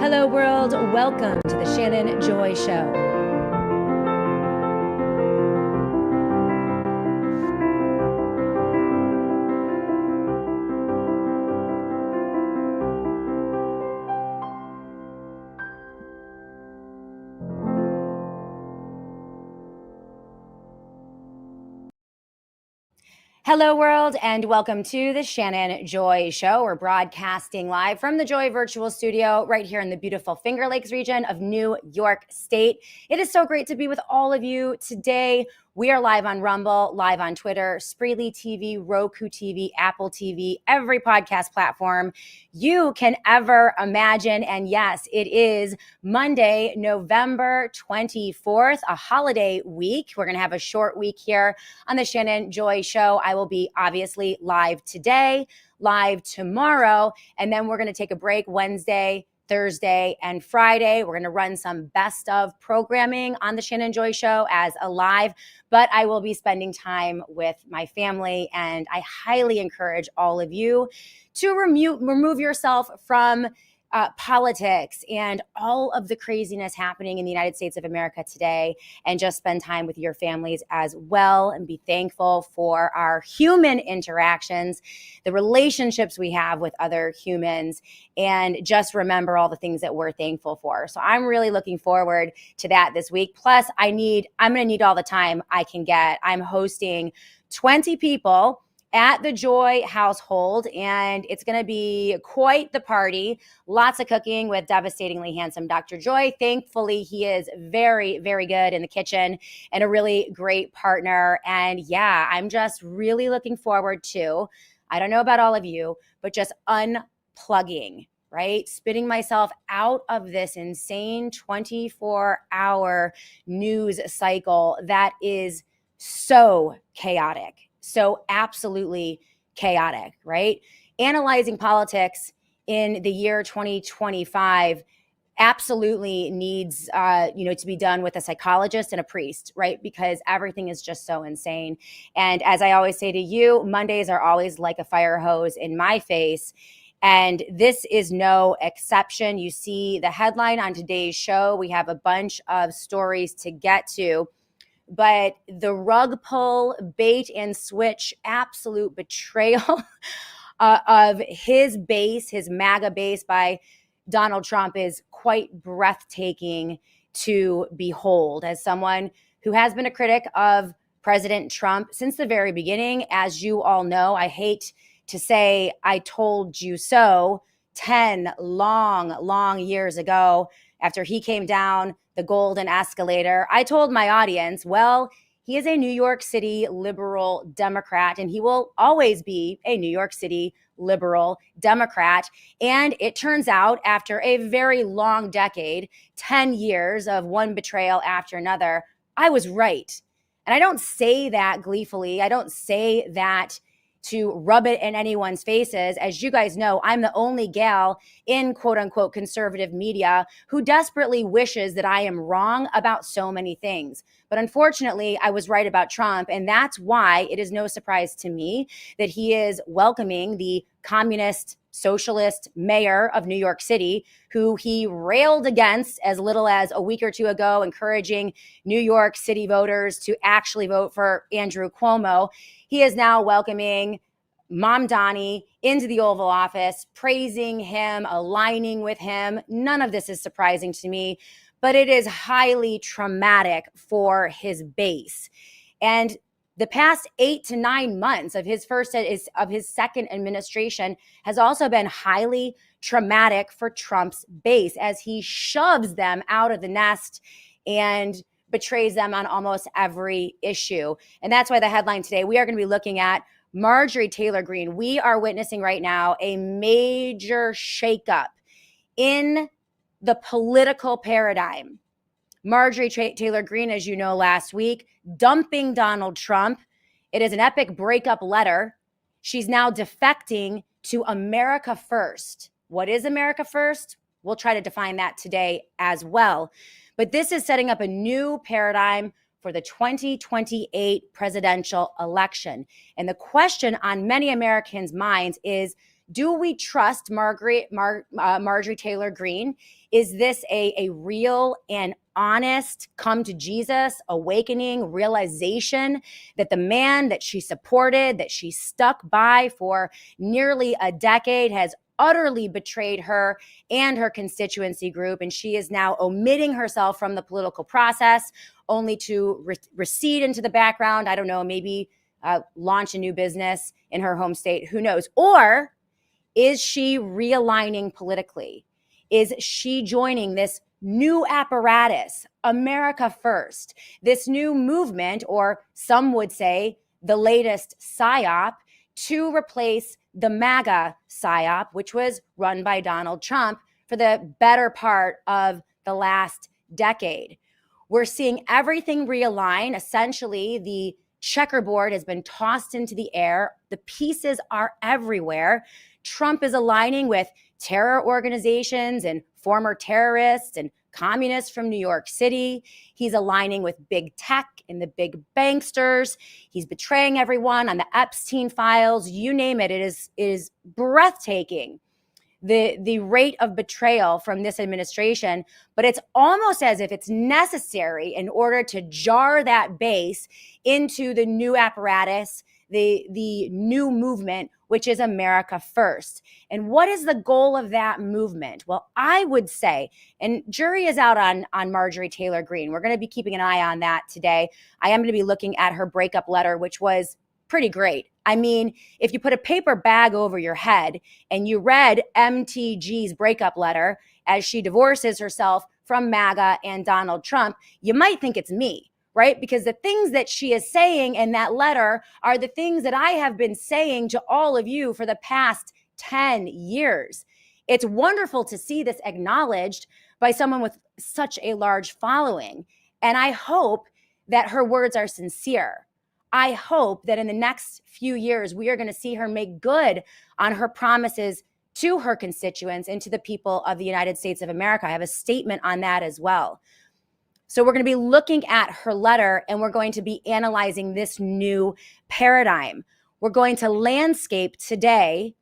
Hello, world. Welcome to the Shannon Joy Show. Hello, world, and welcome to the Shannon Joy Show. We're broadcasting live from the Joy Virtual Studio right here in the beautiful Finger Lakes region of New York State. It is so great to be with all of you today. We are live on Rumble, live on Twitter, Spreely TV, Roku TV, Apple TV, every podcast platform you can ever imagine. And yes, it is Monday, November 24th, a holiday week. We're going to have a short week here on the Shannon Joy Show. I will be obviously live today, live tomorrow, and then we're going to take a break Wednesday, Thursday, and Friday. We're going to run some best of programming on the Shannon Joy Show as a live, but I will be spending time with my family, and I highly encourage all of you to remove yourself from politics and all of the craziness happening in the United States of America today, and just spend time with your families as well and be thankful for our human interactions, the relationships we have with other humans, and just remember all the things that we're thankful for. So I'm really looking forward to that this week. Plus, I'm going to need all the time I can get. I'm hosting 20 people at the Joy household, and it's going to be quite the party. Lots of cooking with devastatingly handsome Dr. Joy. Thankfully, he is very, very good in the kitchen and a really great partner. And yeah, I'm just really looking forward to, I don't know about all of you, but just unplugging, right? Spinning myself out of this insane 24-hour news cycle that is so chaotic. So absolutely chaotic, right? Analyzing politics in the year 2025 absolutely needs, to be done with a psychologist and a priest, right? Because everything is just so insane. And as I always say to you, Mondays are always like a fire hose in my face. And this is no exception. You see the headline on today's show. We have a bunch of stories to get to. But the rug pull, bait and switch, absolute betrayal of his base, his MAGA base by Donald Trump is quite breathtaking to behold. As someone who has been a critic of President Trump since the very beginning, as you all know, I hate to say I told you so 10 long years ago after he came down the golden escalator. I told my audience, well, he is a New York City liberal Democrat, and he will always be a New York City liberal Democrat. And it turns out, after a very long decade, 10 years of one betrayal after another, I was right. And I don't say that gleefully. I don't say that to rub it in anyone's faces. As you guys know, I'm the only gal in quote unquote conservative media who desperately wishes that I am wrong about so many things. But unfortunately, I was right about Trump. And that's why it is no surprise to me that he is welcoming the communist socialist mayor of New York City, who he railed against as little as a week or two ago, encouraging New York City voters to actually vote for Andrew Cuomo. He is now welcoming Mom Donnie into the Oval Office, praising him, aligning with him. None of this is surprising to me, but it is highly traumatic for his base. And the past 8 to 9 months of his second administration has also been highly traumatic for Trump's base as he shoves them out of the nest and betrays them on almost every issue. And that's why the headline today, we are going to be looking at Marjorie Taylor Greene. We are witnessing right now a major shakeup in the political paradigm. Marjorie Taylor Greene, as you know, last week, dumping Donald Trump. It is an epic breakup letter. She's now defecting to America First. What is America First? We'll try to define that today as well. But this is setting up a new paradigm for the 2028 presidential election. And the question on many Americans' minds is, Do we trust Marjorie Taylor Greene? Is this a real and honest come to Jesus awakening realization that the man that she supported, that she stuck by for nearly a decade, has utterly betrayed her and her constituency group, and she is now omitting herself from the political process only to recede into the background? I don't know, maybe launch a new business in her home state, who knows? Or is she realigning politically? Is she joining this new apparatus, America First, this new movement, or some would say the latest PSYOP, to replace the MAGA PSYOP, which was run by Donald Trump for the better part of the last decade? We're seeing everything realign. Essentially, the checkerboard has been tossed into the air. The pieces are everywhere. Trump is aligning with terror organizations and former terrorists and communists from New York City. He's aligning with big tech and the big banksters. He's betraying everyone on the Epstein files. You name it. It is breathtaking, the rate of betrayal from this administration. But it's almost as if it's necessary in order to jar that base into the new apparatus, the new movement, which is America First. And what is the goal of that movement? Well, I would say, and jury is out on Marjorie Taylor Greene. We're going to be keeping an eye on that today. I am going to be looking at her breakup letter, which was pretty great. I mean, if you put a paper bag over your head and you read MTG's breakup letter as she divorces herself from MAGA and Donald Trump, you might think it's me, right? Because the things that she is saying in that letter are the things that I have been saying to all of you for the past 10 years. It's wonderful to see this acknowledged by someone with such a large following. And I hope that her words are sincere. I hope that in the next few years, we are going to see her make good on her promises to her constituents and to the people of the United States of America. I have a statement on that as well. So we're going to be looking at her letter, and we're going to be analyzing this new paradigm. We're going to landscape today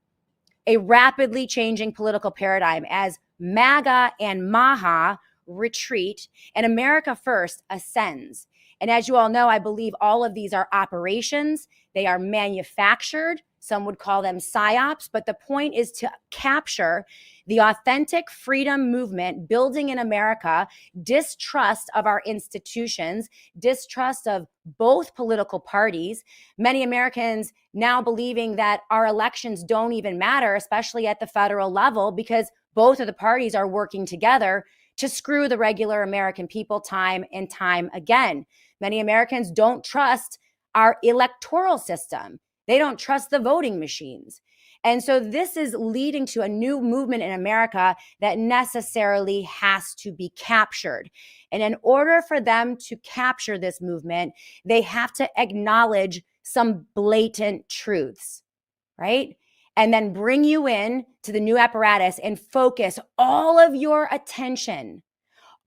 a rapidly changing political paradigm as MAGA and MAHA retreat and America First ascends. And as you all know, I believe all of these are operations. They are manufactured. Some would call them psyops, but the point is to capture the authentic freedom movement building in America, distrust of our institutions, distrust of both political parties. Many Americans now believing that our elections don't even matter, especially at the federal level, because both of the parties are working together to screw the regular American people time and time again. Many Americans don't trust our electoral system. They don't trust the voting machines. And so this is leading to a new movement in America that necessarily has to be captured. And in order for them to capture this movement, they have to acknowledge some blatant truths, right? And then bring you in to the new apparatus and focus all of your attention,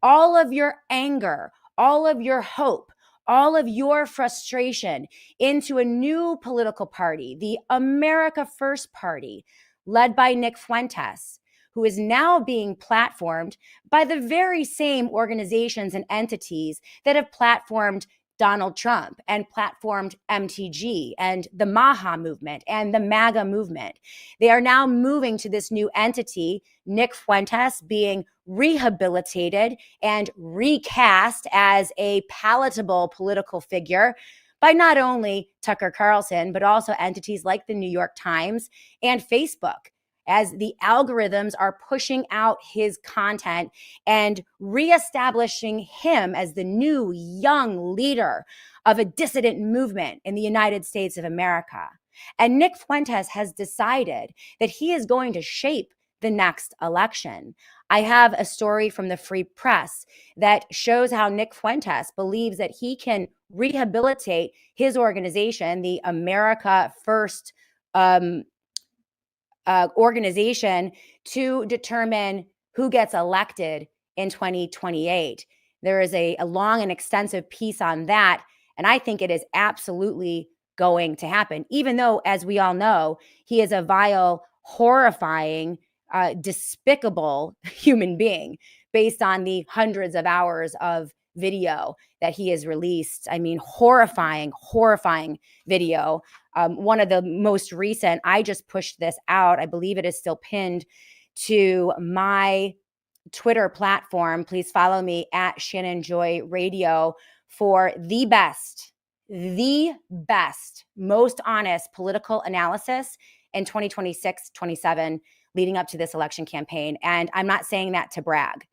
all of your anger, all of your hope, all of your frustration into a new political party, the America First Party, led by Nick Fuentes, who is now being platformed by the very same organizations and entities that have platformed Donald Trump and platformed MTG and the MAHA movement and the MAGA movement. They are now moving to this new entity, Nick Fuentes being rehabilitated and recast as a palatable political figure by not only Tucker Carlson, but also entities like the New York Times and Facebook, as the algorithms are pushing out his content and reestablishing him as the new young leader of a dissident movement in the United States of America. And Nick Fuentes has decided that he is going to shape the next election. I have a story from the Free Press that shows how Nick Fuentes believes that he can rehabilitate his organization, the America First organization, to determine who gets elected in 2028. There is a long and extensive piece on that, and I think it is absolutely going to happen, even though, as we all know, he is a vile horrifying, despicable human being based on the hundreds of hours of video that he has released. I mean, horrifying, horrifying video. One of the most recent, I just pushed this out. I believe it is still pinned to my Twitter platform. Please follow me at Shannon Joy Radio for the best, most honest political analysis in 2026, 27, leading up to this election campaign. And I'm not saying that to brag.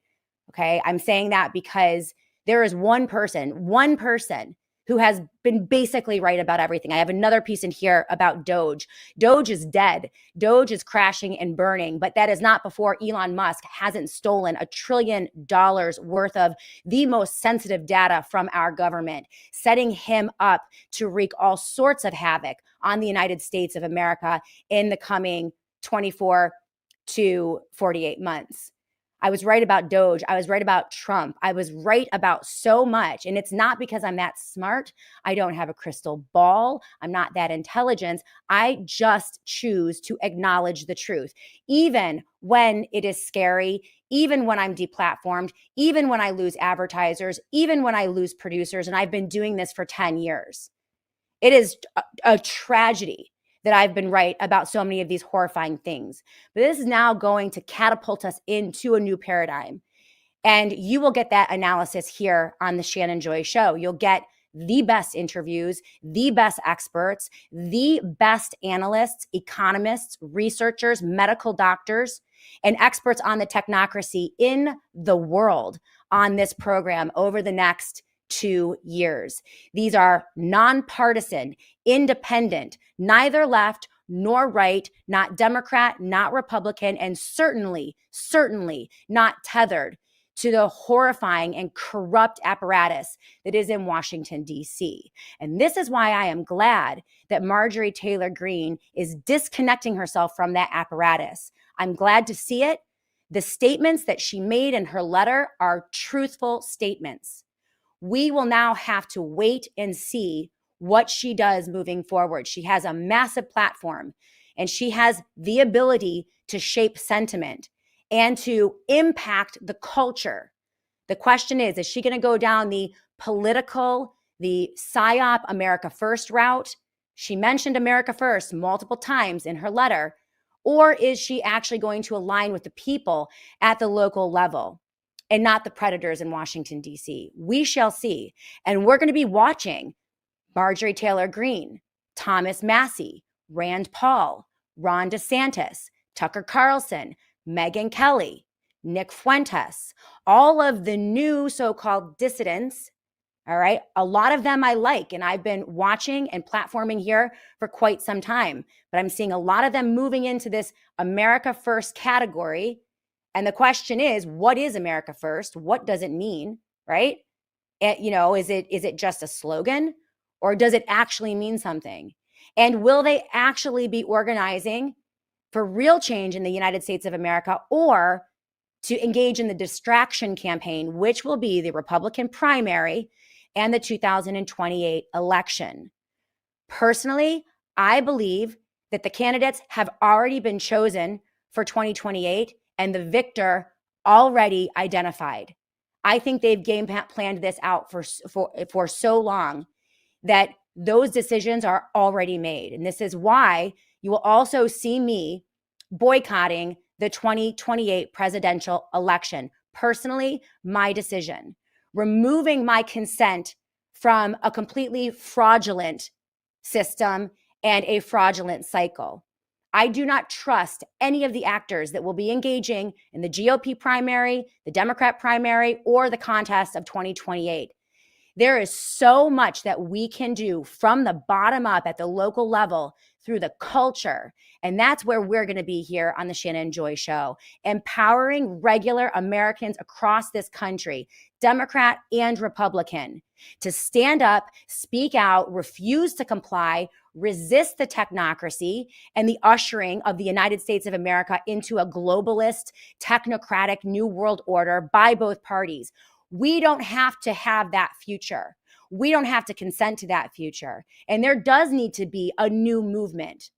Okay. I'm saying that because there is one person who has been basically right about everything. I have another piece in here about Doge. Doge is dead. Doge is crashing and burning, but that is not before Elon Musk hasn't stolen $1 trillion worth of the most sensitive data from our government, setting him up to wreak all sorts of havoc on the United States of America in the coming 24 to 48 months. I was right about Doge. I was right about Trump. I was right about so much. And it's not because I'm that smart. I don't have a crystal ball. I'm not that intelligent. I just choose to acknowledge the truth, even when it is scary, even when I'm deplatformed, even when I lose advertisers, even when I lose producers. And I've been doing this for 10 years. It is a tragedy that I've been right about so many of these horrifying things. But this is now going to catapult us into a new paradigm. And you will get that analysis here on the Shannon Joy Show. You'll get the best interviews, the best experts, the best analysts, economists, researchers, medical doctors, and experts on the technocracy in the world on this program over the next 2 years. These are nonpartisan, independent, neither left nor right, not Democrat, not Republican, and certainly not tethered to the horrifying and corrupt apparatus that is in Washington, D.C. And this is why I am glad that Marjorie Taylor Greene is disconnecting herself from that apparatus. I'm glad to see it. The statements that she made in her letter are truthful statements. We will now have to wait and see what she does moving forward. She has a massive platform and she has the ability to shape sentiment and to impact the culture. The question is she going to go down the political, the PSYOP America First route? She mentioned America First multiple times in her letter. Or is she actually going to align with the people at the local level and not the predators in Washington, D.C.? We shall see. And we're going to be watching Marjorie Taylor Greene, Thomas Massie, Rand Paul, Ron DeSantis, Tucker Carlson, Megyn Kelly, Nick Fuentes, all of the new so-called dissidents. All right. A lot of them I like, and I've been watching and platforming here for quite some time, but I'm seeing a lot of them moving into this America First category. And the question is, what is America First? What does it mean? Right. Is it just a slogan, or does it actually mean something? And will they actually be organizing for real change in the United States of America, or to engage in the distraction campaign, which will be the Republican primary and the 2028 election? Personally, I believe that the candidates have already been chosen for 2028 and the victor already identified. I think they've game planned this out for so long that those decisions are already made. And this is why you will also see me boycotting the 2028 presidential election. Personally, my decision, removing my consent from a completely fraudulent system and a fraudulent cycle. I do not trust any of the actors that will be engaging in the GOP primary, the Democrat primary, or the contest of 2028. There is so much that we can do from the bottom up at the local level through the culture. And that's where we're going to be here on the Shannon Joy Show, empowering regular Americans across this country, Democrat and Republican, to stand up, speak out, refuse to comply, resist the technocracy and the ushering of the United States of America into a globalist, technocratic new world order by both parties. We don't have to have that future. We don't have to consent to that future. And there does need to be a new movement,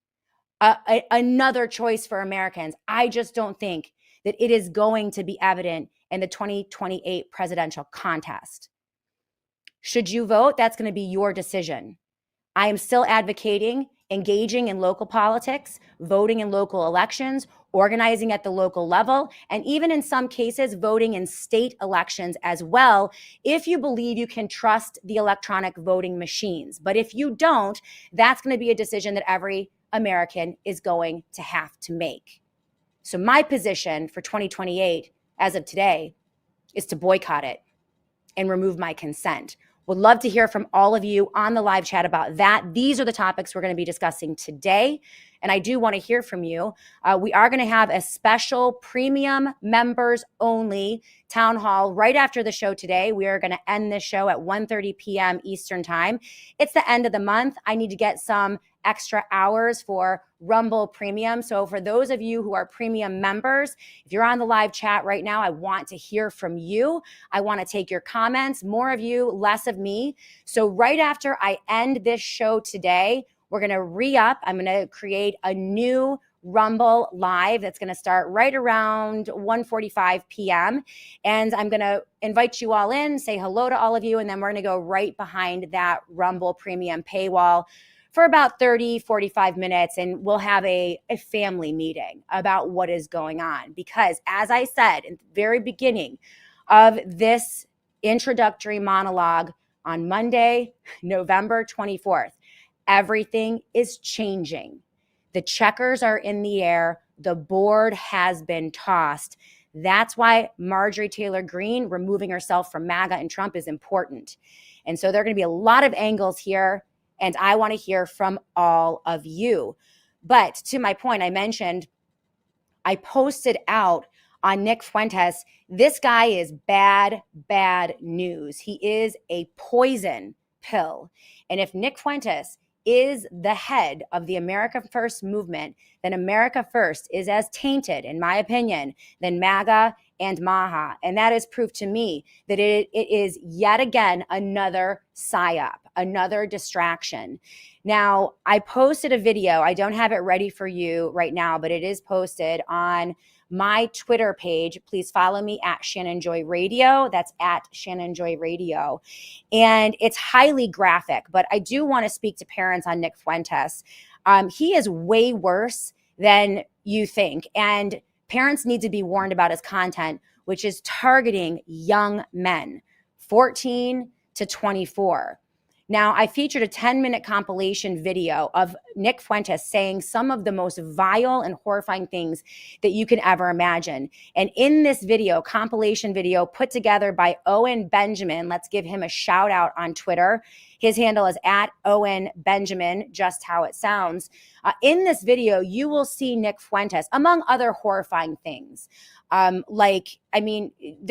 another choice for Americans. I just don't think that it is going to be evident in the 2028 presidential contest. Should you vote? That's going to be your decision. I am still advocating engaging in local politics, voting in local elections, organizing at the local level, and even in some cases, voting in state elections as well, if you believe you can trust the electronic voting machines. But if you don't, that's going to be a decision that every American is going to have to make. So my position for 2028, as of today, is to boycott it and remove my consent. Would love to hear from all of you on the live chat about that. These are the topics we're going to be discussing today. And I do want to hear from you. We are going to have a special premium members only town hall right after the show today. We are going to end this show at 1:30 p.m. Eastern time. It's the end of the month. I need to get some extra hours for Rumble Premium. So for those of you who are premium members, if you're on the live chat right now, I want to hear from you. I want to take your comments, more of you, less of me. So right after I end this show today, we're going to re-up. I'm going to create a new Rumble live that's going to start right around 1:45 p.m. And I'm going to invite you all in, say hello to all of you, and then we're going to go right behind that Rumble Premium paywall for about 30, 45 minutes, and we'll have a family meeting about what is going on. Because as I said in the very beginning of this introductory monologue on Monday, November 24th, everything is changing. The checkers are in the air. The board has been tossed. That's why Marjorie Taylor Greene removing herself from MAGA and Trump is important. And so there are going to be a lot of angles here, and I want to hear from all of you. But to my point, I mentioned I posted out on Nick Fuentes. This guy is bad, bad news. He is a poison pill. And if Nick Fuentes is the head of the America First movement, then America First is as tainted, in my opinion, than MAGA and MAHA. And that is proof to me that it is yet again another psyop, another distraction. Now, I posted a video. I don't have it ready for you right now, but it is posted on my Twitter page. Please follow me at Shannon Joy Radio. That's at Shannon Joy Radio. And it's highly graphic, but I do want to speak to parents on Nick Fuentes. He is way worse than you think. And parents need to be warned about his content, which is targeting young men, 14 to 24. Now, I featured a 10-minute compilation video of Nick Fuentes saying some of the most vile and horrifying things that you can ever imagine. And in this video, compilation video put together by Owen Benjamin, let's give him a shout out on Twitter. His handle is at Owen Benjamin, just how it sounds. In this video, you will see Nick Fuentes, among other horrifying things. There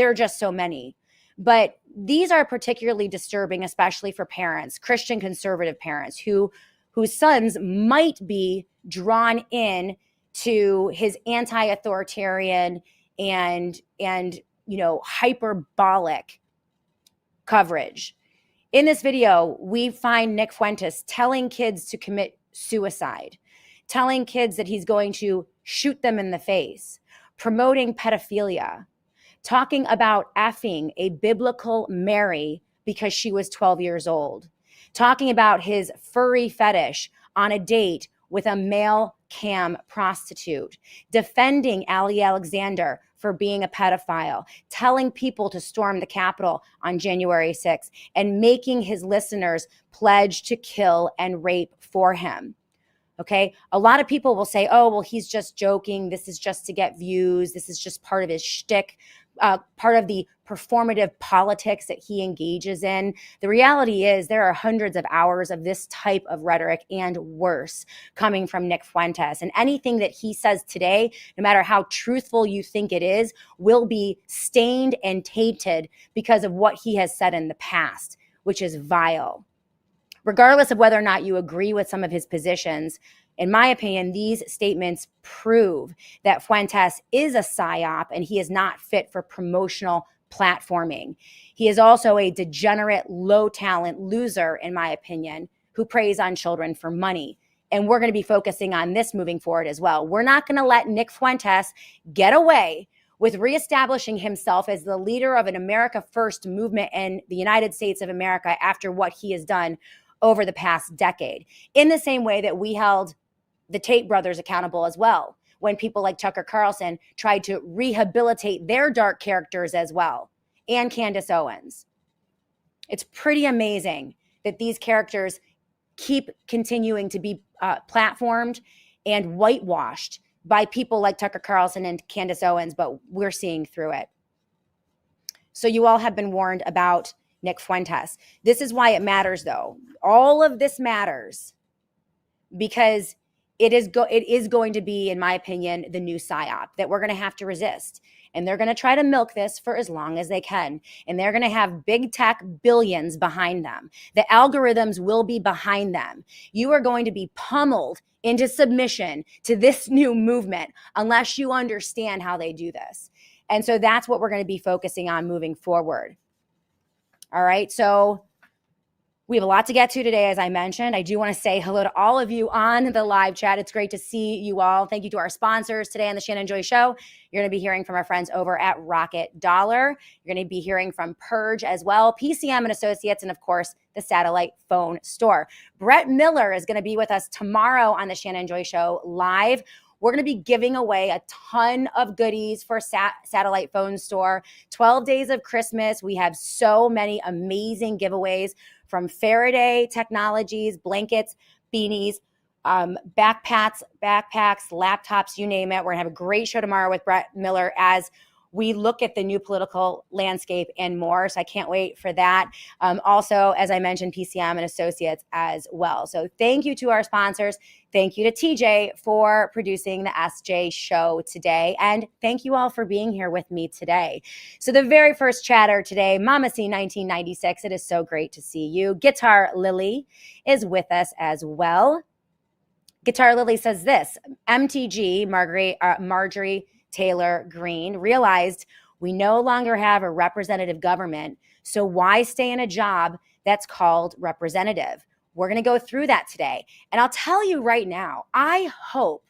are just so many. But these are particularly disturbing, especially for parents, Christian conservative parents whose sons might be drawn in to his anti-authoritarian and hyperbolic coverage. In this video, we find Nick Fuentes telling kids to commit suicide, telling kids that he's going to shoot them in the face, promoting pedophilia, talking about effing a biblical Mary because she was 12 years old, talking about his furry fetish on a date with a male cam prostitute, defending Ali Alexander for being a pedophile, telling people to storm the Capitol on January 6th, and making his listeners pledge to kill and rape for him. Okay. A lot of people will say, oh, well, he's just joking. This is just to get views. This is just part of his shtick, part of the performative politics that he engages in. The reality is there are hundreds of hours of this type of rhetoric and worse coming from Nick Fuentes. And anything that he says today, no matter how truthful you think it is, will be stained and tainted because of what he has said in the past, which is vile. Regardless of whether or not you agree with some of his positions, in my opinion, these statements prove that Fuentes is a psyop and he is not fit for promotional platforming. He is also a degenerate, low-talent loser, in my opinion, who preys on children for money. And we're going to be focusing on this moving forward as well. We're not going to let Nick Fuentes get away with reestablishing himself as the leader of an America First movement in the United States of America after what he has done over the past decade. In the same way that we held the Tate brothers accountable as well, when people like Tucker Carlson tried to rehabilitate their dark characters as well, and Candace Owens. It's pretty amazing that these characters keep continuing to be platformed and whitewashed by people like Tucker Carlson and Candace Owens, but we're seeing through it. So you all have been warned about Nick Fuentes. This is why it matters, though. All of this matters because it is going to be, in my opinion, the new psyop that we're going to have to resist. And they're going to try to milk this for as long as they can. And they're going to have big tech billions behind them. The algorithms will be behind them. You are going to be pummeled into submission to this new movement unless you understand how they do this. And so that's what we're going to be focusing on moving forward. All right. So we have a lot to get to today, as I mentioned. I do want to say hello to all of you on the live chat. It's great to see you all. Thank you to our sponsors today on the Shannon Joy Show. You're going to be hearing from our friends over at Rocket Dollar. You're going to be hearing from Purge as well, PCM and Associates, and of course, the Satellite Phone Store. Brett Miller is going to be with us tomorrow on the Shannon Joy Show live. We're going to be giving away a ton of goodies for Satellite Phone Store. 12 days of Christmas. We have so many amazing giveaways from Faraday Technologies, blankets, beanies, backpacks, laptops, you name it. We're going to have a great show tomorrow with Brett Miller as we look at the new political landscape and more. So I can't wait for that. Also, as I mentioned, PCM and Associates as well. So thank you to our sponsors. Thank you to TJ for producing the SJ show today. And thank you all for being here with me today. So the very first chatter today, Mama C 1996, it is so great to see you. Guitar Lily is with us as well. Guitar Lily says this, MTG, Marjorie Taylor Greene, realized we no longer have a representative government, so why stay in a job that's called representative? We're going to go through that today. And I'll tell you right now, I hope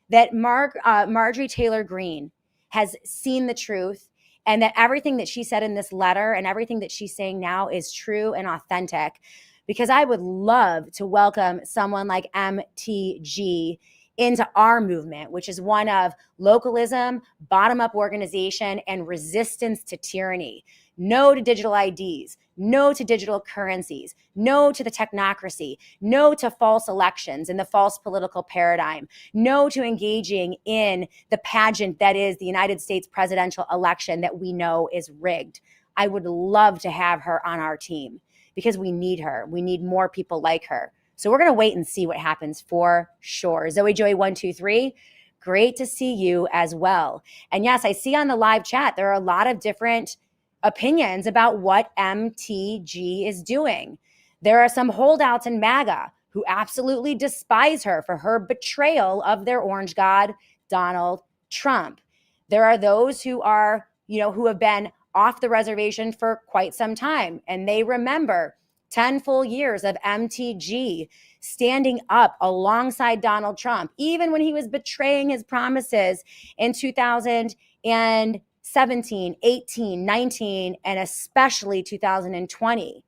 that Marjorie Taylor Greene has seen the truth and that everything that she said in this letter and everything that she's saying now is true and authentic, because I would love to welcome someone like MTG into our movement, which is one of localism, bottom-up organization, and resistance to tyranny. No to digital IDs, no to digital currencies, no to the technocracy, no to false elections and the false political paradigm, no to engaging in the pageant that is the United States presidential election that we know is rigged. I would love to have her on our team because we need her. We need more people like her. So we're going to wait and see what happens for sure. Zoe Joy 123, great to see you as well. And yes, I see on the live chat, there are a lot of different opinions about what MTG is doing. There are some holdouts in MAGA who absolutely despise her for her betrayal of their orange god, Donald Trump. There are those who are, who have been off the reservation for quite some time, and they remember 10 full years of MTG standing up alongside Donald Trump, even when he was betraying his promises in 2017, 18, 19, and especially 2020.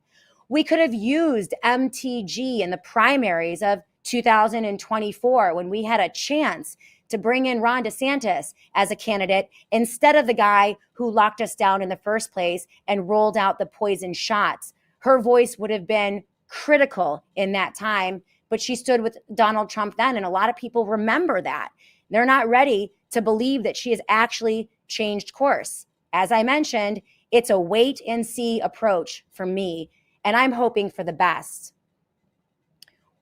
We could have used MTG in the primaries of 2024 when we had a chance to bring in Ron DeSantis as a candidate instead of the guy who locked us down in the first place and rolled out the poison shots. Her voice would have been critical in that time, but she stood with Donald Trump then. And a lot of people remember that. They're not ready to believe that she has actually changed course. As I mentioned, it's a wait and see approach for me, and I'm hoping for the best.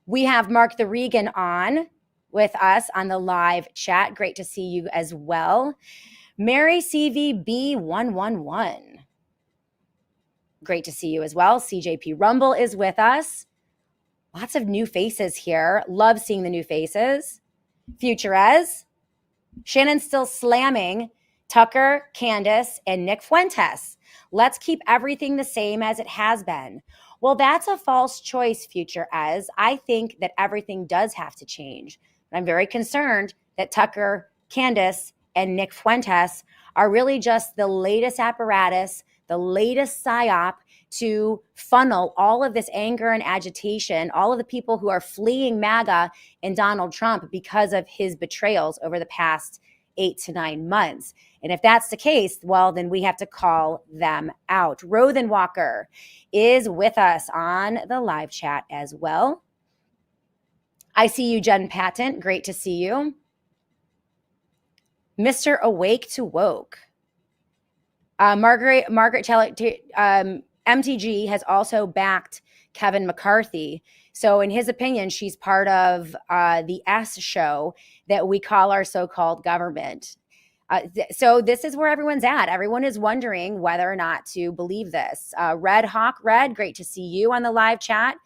We have Mark the Regan on with us on the live chat. Great to see you as well. Mary CVB111. Great to see you as well. CJP Rumble is with us. Lots of new faces here. Love seeing the new faces. Futurez. Shannon's still slamming Tucker, Candace, and Nick Fuentes. Let's keep everything the same as it has been. Well, that's a false choice, future as. I think that everything does have to change. I'm very concerned that Tucker, Candace, and Nick Fuentes are really just the latest apparatus, the latest psyop to funnel all of this anger and agitation, all of the people who are fleeing MAGA and Donald Trump because of his betrayals over the past 8 to 9 months. And if that's the case, well, then we have to call them out. Rothen Walker is with us on the live chat as well. I see you, Jen Patent. Great to see you. Mr. Awake to Woke. Margaret MTG has also backed Kevin McCarthy. So in his opinion, she's part of the S show that we call our so-called government. So this is where everyone's at. Everyone is wondering whether or not to believe this. Red Hawk Red, great to see you on the live chat.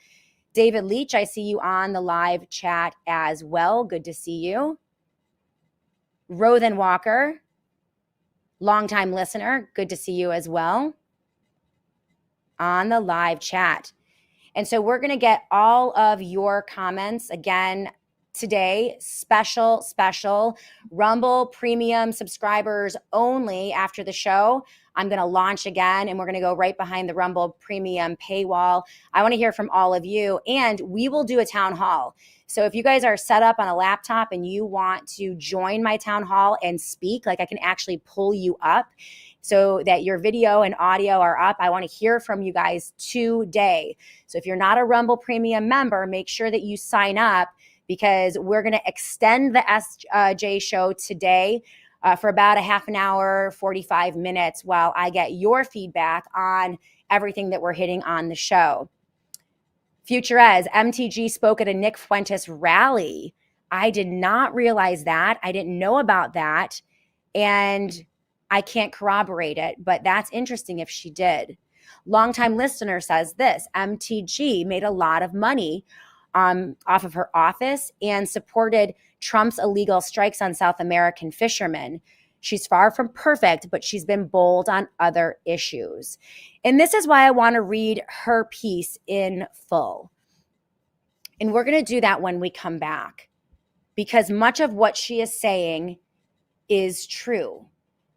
David Leach, I see you on the live chat as well. Good to see you. Rothen Walker, longtime listener. Good to see you as well on the live chat. And so we're going to get all of your comments again today. Special Rumble Premium subscribers only after the show. I'm going to launch again, and we're going to go right behind the Rumble Premium paywall. I want to hear from all of you, and we will do a town hall. So if you guys are set up on a laptop and you want to join my town hall and speak, like I can actually pull you up so that your video and audio are up. I want to hear from you guys today. So if you're not a Rumble Premium member, make sure that you sign up, because we're going to extend the SJ show today for about a half an hour, 45 minutes, while I get your feedback on everything that we're hitting on the show. Future as MTG spoke at a Nick Fuentes rally. I did not realize that. I didn't know about that. And I can't corroborate it, but that's interesting if she did. Longtime listener says this: MTG made a lot of money off of her office and supported Trump's illegal strikes on South American fishermen. She's far from perfect, but she's been bold on other issues. And this is why I want to read her piece in full. And we're going to do that when we come back, because much of what she is saying is true.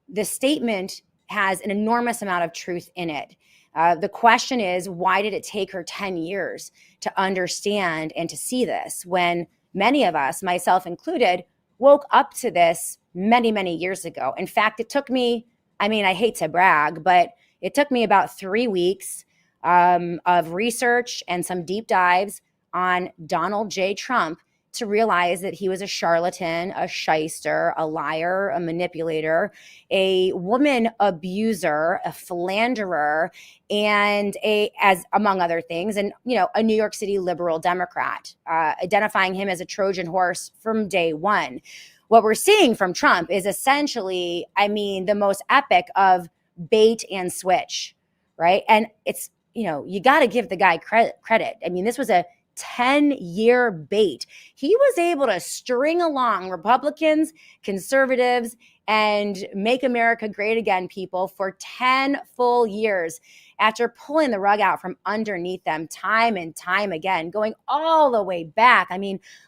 The statement has an enormous amount of truth in it. The question is, why did it take her 10 years to understand and to see this, when many of us, myself included, woke up to this many, many years ago? In fact, it took me, I hate to brag, but it took me about 3 weeks of research and some deep dives on Donald J. Trump to realize that he was a charlatan, a shyster, a liar, a manipulator, a woman abuser, a philanderer, and as among other things, and a New York City liberal Democrat, identifying him as a Trojan horse from day one. What we're seeing from Trump is essentially, the most epic of bait and switch, right? And it's, you got to give the guy credit. This was a 10-year bait. He was able to string along Republicans, conservatives, and Make America Great Again people for 10 full years after pulling the rug out from underneath them time and time again, going all the way back.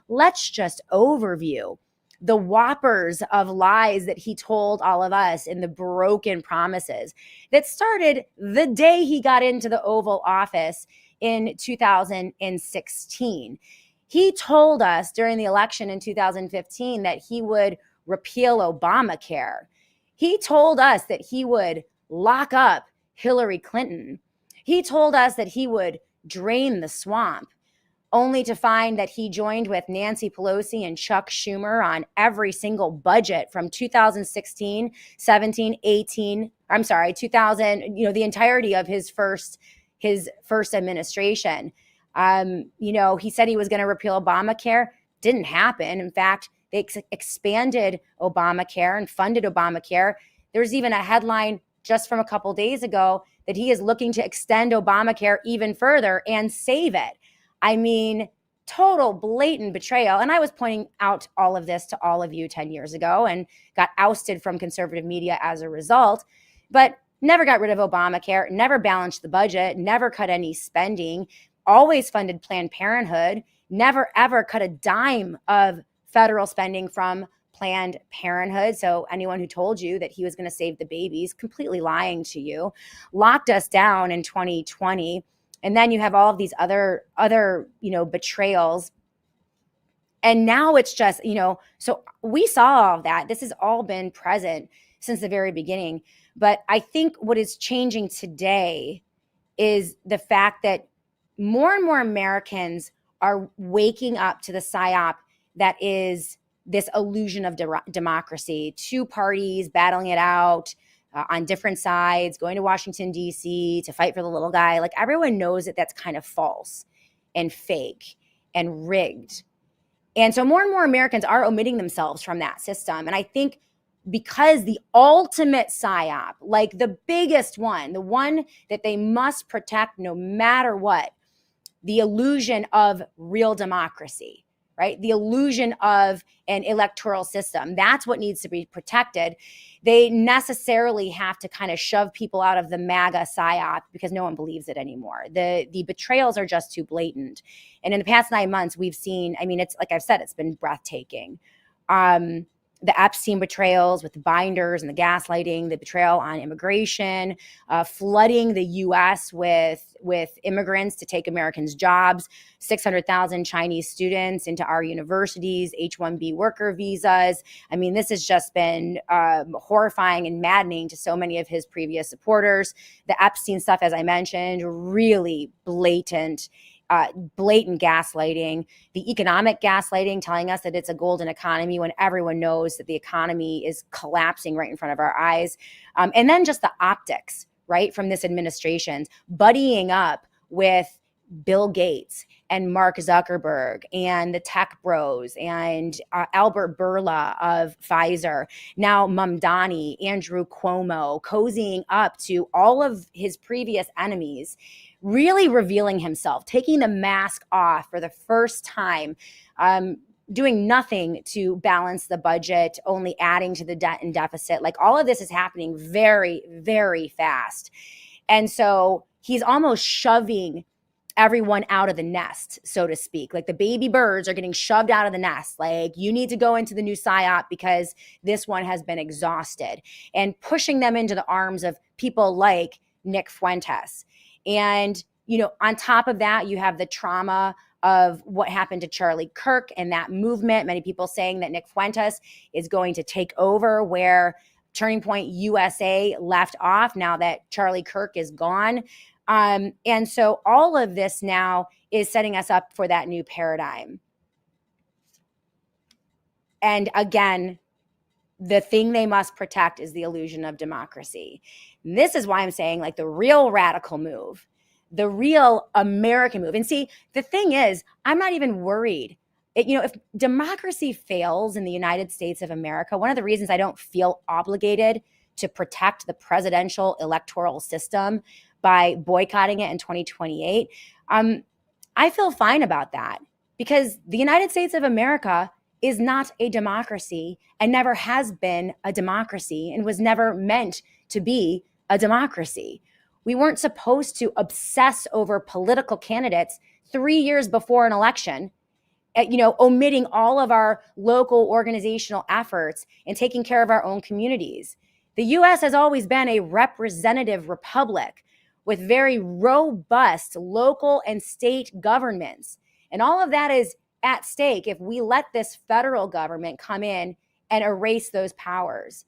Let's just overview the whoppers of lies that he told all of us in the broken promises that started the day he got into the Oval Office in 2016. He told us during the election in 2015 that he would repeal Obamacare. He told us that he would lock up Hillary Clinton. He told us that he would drain the swamp, only to find that he joined with Nancy Pelosi and Chuck Schumer on every single budget from 2016, 17, 18, 2000, the entirety of his first administration. He said he was going to repeal Obamacare. Didn't happen. In fact, they expanded Obamacare and funded Obamacare. There's even a headline just from a couple days ago that he is looking to extend Obamacare even further and save it. Total blatant betrayal. And I was pointing out all of this to all of you 10 years ago and got ousted from conservative media as a result. But never got rid of Obamacare, never balanced the budget, never cut any spending, always funded Planned Parenthood, never ever cut a dime of federal spending from Planned Parenthood. So anyone who told you that he was going to save the babies, completely lying to you. Locked us down in 2020. And then you have all of these other, betrayals. And now it's just, so we saw all of that. This has all been present since the very beginning. But I think what is changing today is the fact that more and more Americans are waking up to the psyop that is this illusion of democracy. Two parties battling it out on different sides, going to Washington, D.C. to fight for the little guy. Like, everyone knows that that's kind of false and fake and rigged. And so more and more Americans are omitting themselves from that system. And I think because the ultimate psyop, like the biggest one, the one that they must protect no matter what, the illusion of real democracy, right? The illusion of an electoral system. That's what needs to be protected. They necessarily have to kind of shove people out of the MAGA psyop because no one believes it anymore. The betrayals are just too blatant. And in the past 9 months, we've seen, it's like I've said, it's been breathtaking. The Epstein betrayals with the binders and the gaslighting, the betrayal on immigration, flooding the U.S. with immigrants to take Americans' jobs, 600,000 Chinese students into our universities, H-1B worker visas. This has just been horrifying and maddening to so many of his previous supporters. The Epstein stuff, as I mentioned, really blatant gaslighting, the economic gaslighting, telling us that it's a golden economy when everyone knows that the economy is collapsing right in front of our eyes. And then just the optics, right, from this administration, buddying up with Bill Gates and Mark Zuckerberg and the tech bros and Albert Bourla of Pfizer, now Mamdani, Andrew Cuomo, cozying up to all of his previous enemies, really revealing himself, taking the mask off for the first time, doing nothing to balance the budget, only adding to the debt and deficit. Like, all of this is happening very, very fast. And so he's almost shoving everyone out of the nest, so to speak. Like, the baby birds are getting shoved out of the nest. Like, you need to go into the new psyop because this one has been exhausted, and pushing them into the arms of people like Nick Fuentes. And, on top of that, you have the trauma of what happened to Charlie Kirk and that movement. Many people saying that Nick Fuentes is going to take over where Turning Point USA left off now that Charlie Kirk is gone. And so all of this now is setting us up for that new paradigm. And again, the thing they must protect is the illusion of democracy. And this is why I'm saying, like, the real radical move, the real American move. And see, the thing is, I'm not even worried. If democracy fails in the United States of America, one of the reasons I don't feel obligated to protect the presidential electoral system by boycotting it in 2028, I feel fine about that, because the United States of America is not a democracy and never has been a democracy and was never meant to be a democracy. We weren't supposed to obsess over political candidates 3 years before an election, omitting all of our local organizational efforts and taking care of our own communities. The U.S. has always been a representative republic with very robust local and state governments. And all of that is at stake if we let this federal government come in and erase those powers.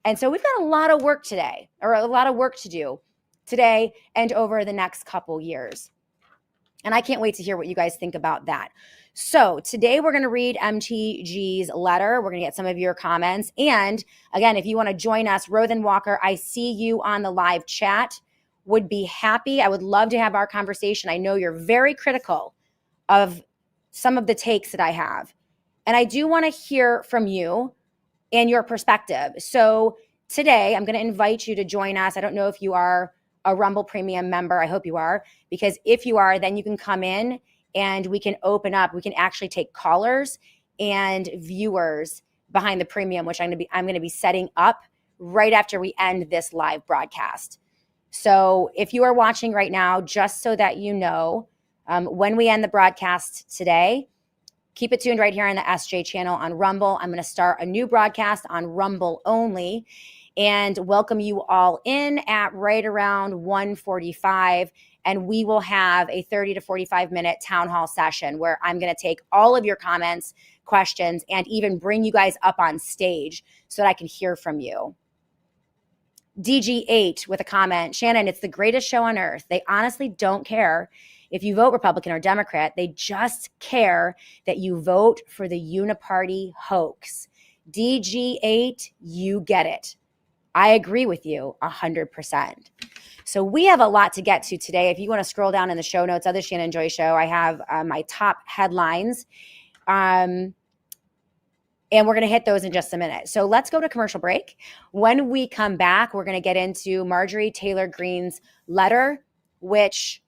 And so we've got a lot of work today, or a lot of work to do today and over the next couple years. And I can't wait to hear what you guys think about that. So today we're going to read MTG's letter. We're going to get some of your comments. And again, if you want to join us, Rothan Walker, I see you on the live chat. Would be happy. I would love to have our conversation. I know you're very critical of some of the takes that I have. And I do want to hear from you and your perspective. So today I'm going to invite you to join us. I don't know if you are a Rumble Premium member. I hope you are, because if you are, then you can come in and we can open up. We can actually take callers and viewers behind the premium, which I'm going to be setting up right after we end this live broadcast. So if you are watching right now, just so that you know, when we end the broadcast today, keep it tuned right here on the SJ channel on Rumble. I'm going to start a new broadcast on Rumble only and welcome you all in at right around 1:45. And we will have a 30 to 45 minute town hall session where I'm going to take all of your comments, questions, and even bring you guys up on stage so that I can hear from you. DG8 with a comment, Shannon, it's the greatest show on earth. They honestly don't care if you vote Republican or Democrat. They just care that you vote for the uniparty hoax. DG8, you get it. I agree with you 100%. So we have a lot to get to today. If you want to scroll down in the show notes of the Shannon Joy Show, I have my top headlines. And we're going to hit those in just a minute. So let's go to commercial break. When we come back, we're going to get into Marjorie Taylor Greene's letter, which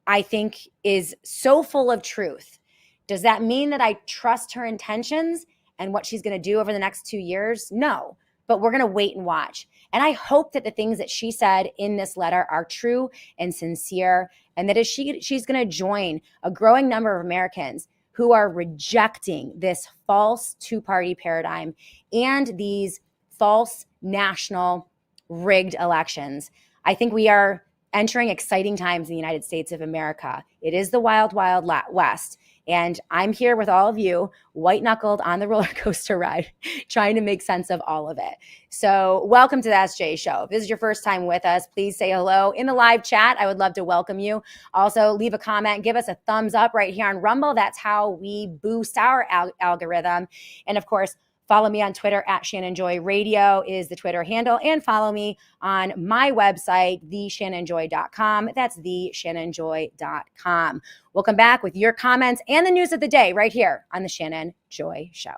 I think is so full of truth. Does that mean that I trust her intentions and what she's going to do over the next 2 years? No, but we're going to wait and watch. And I hope that the things that she said in this letter are true and sincere, and that she's going to join a growing number of Americans who are rejecting this false two-party paradigm and these false national rigged elections. I think we are entering exciting times in the United States of America. It is the wild, wild west. And I'm here with all of you, white-knuckled on the roller coaster ride, trying to make sense of all of it. So welcome to the SJ Show. If this is your first time with us, please say hello in the live chat. I would love to welcome you. Also, leave a comment. Give us a thumbs up right here on Rumble. That's how we boost our algorithm. And of course, follow me on Twitter at Shannon Joy Radio is the Twitter handle. And follow me on my website, theshannonjoy.com. That's theshannonjoy.com. We'll come back with your comments and the news of the day right here on the Shannon Joy Show.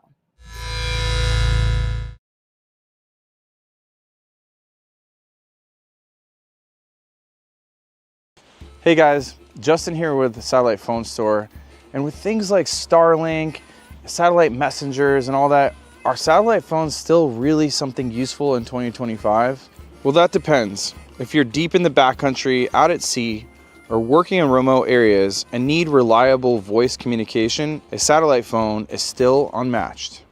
Hey guys, Justin here with the Satellite Phone Store. And with things like Starlink, satellite messengers and all that, are satellite phones still really something useful in 2025? Well, that depends. If you're deep in the backcountry, out at sea, or working in remote areas and need reliable voice communication, a satellite phone is still unmatched.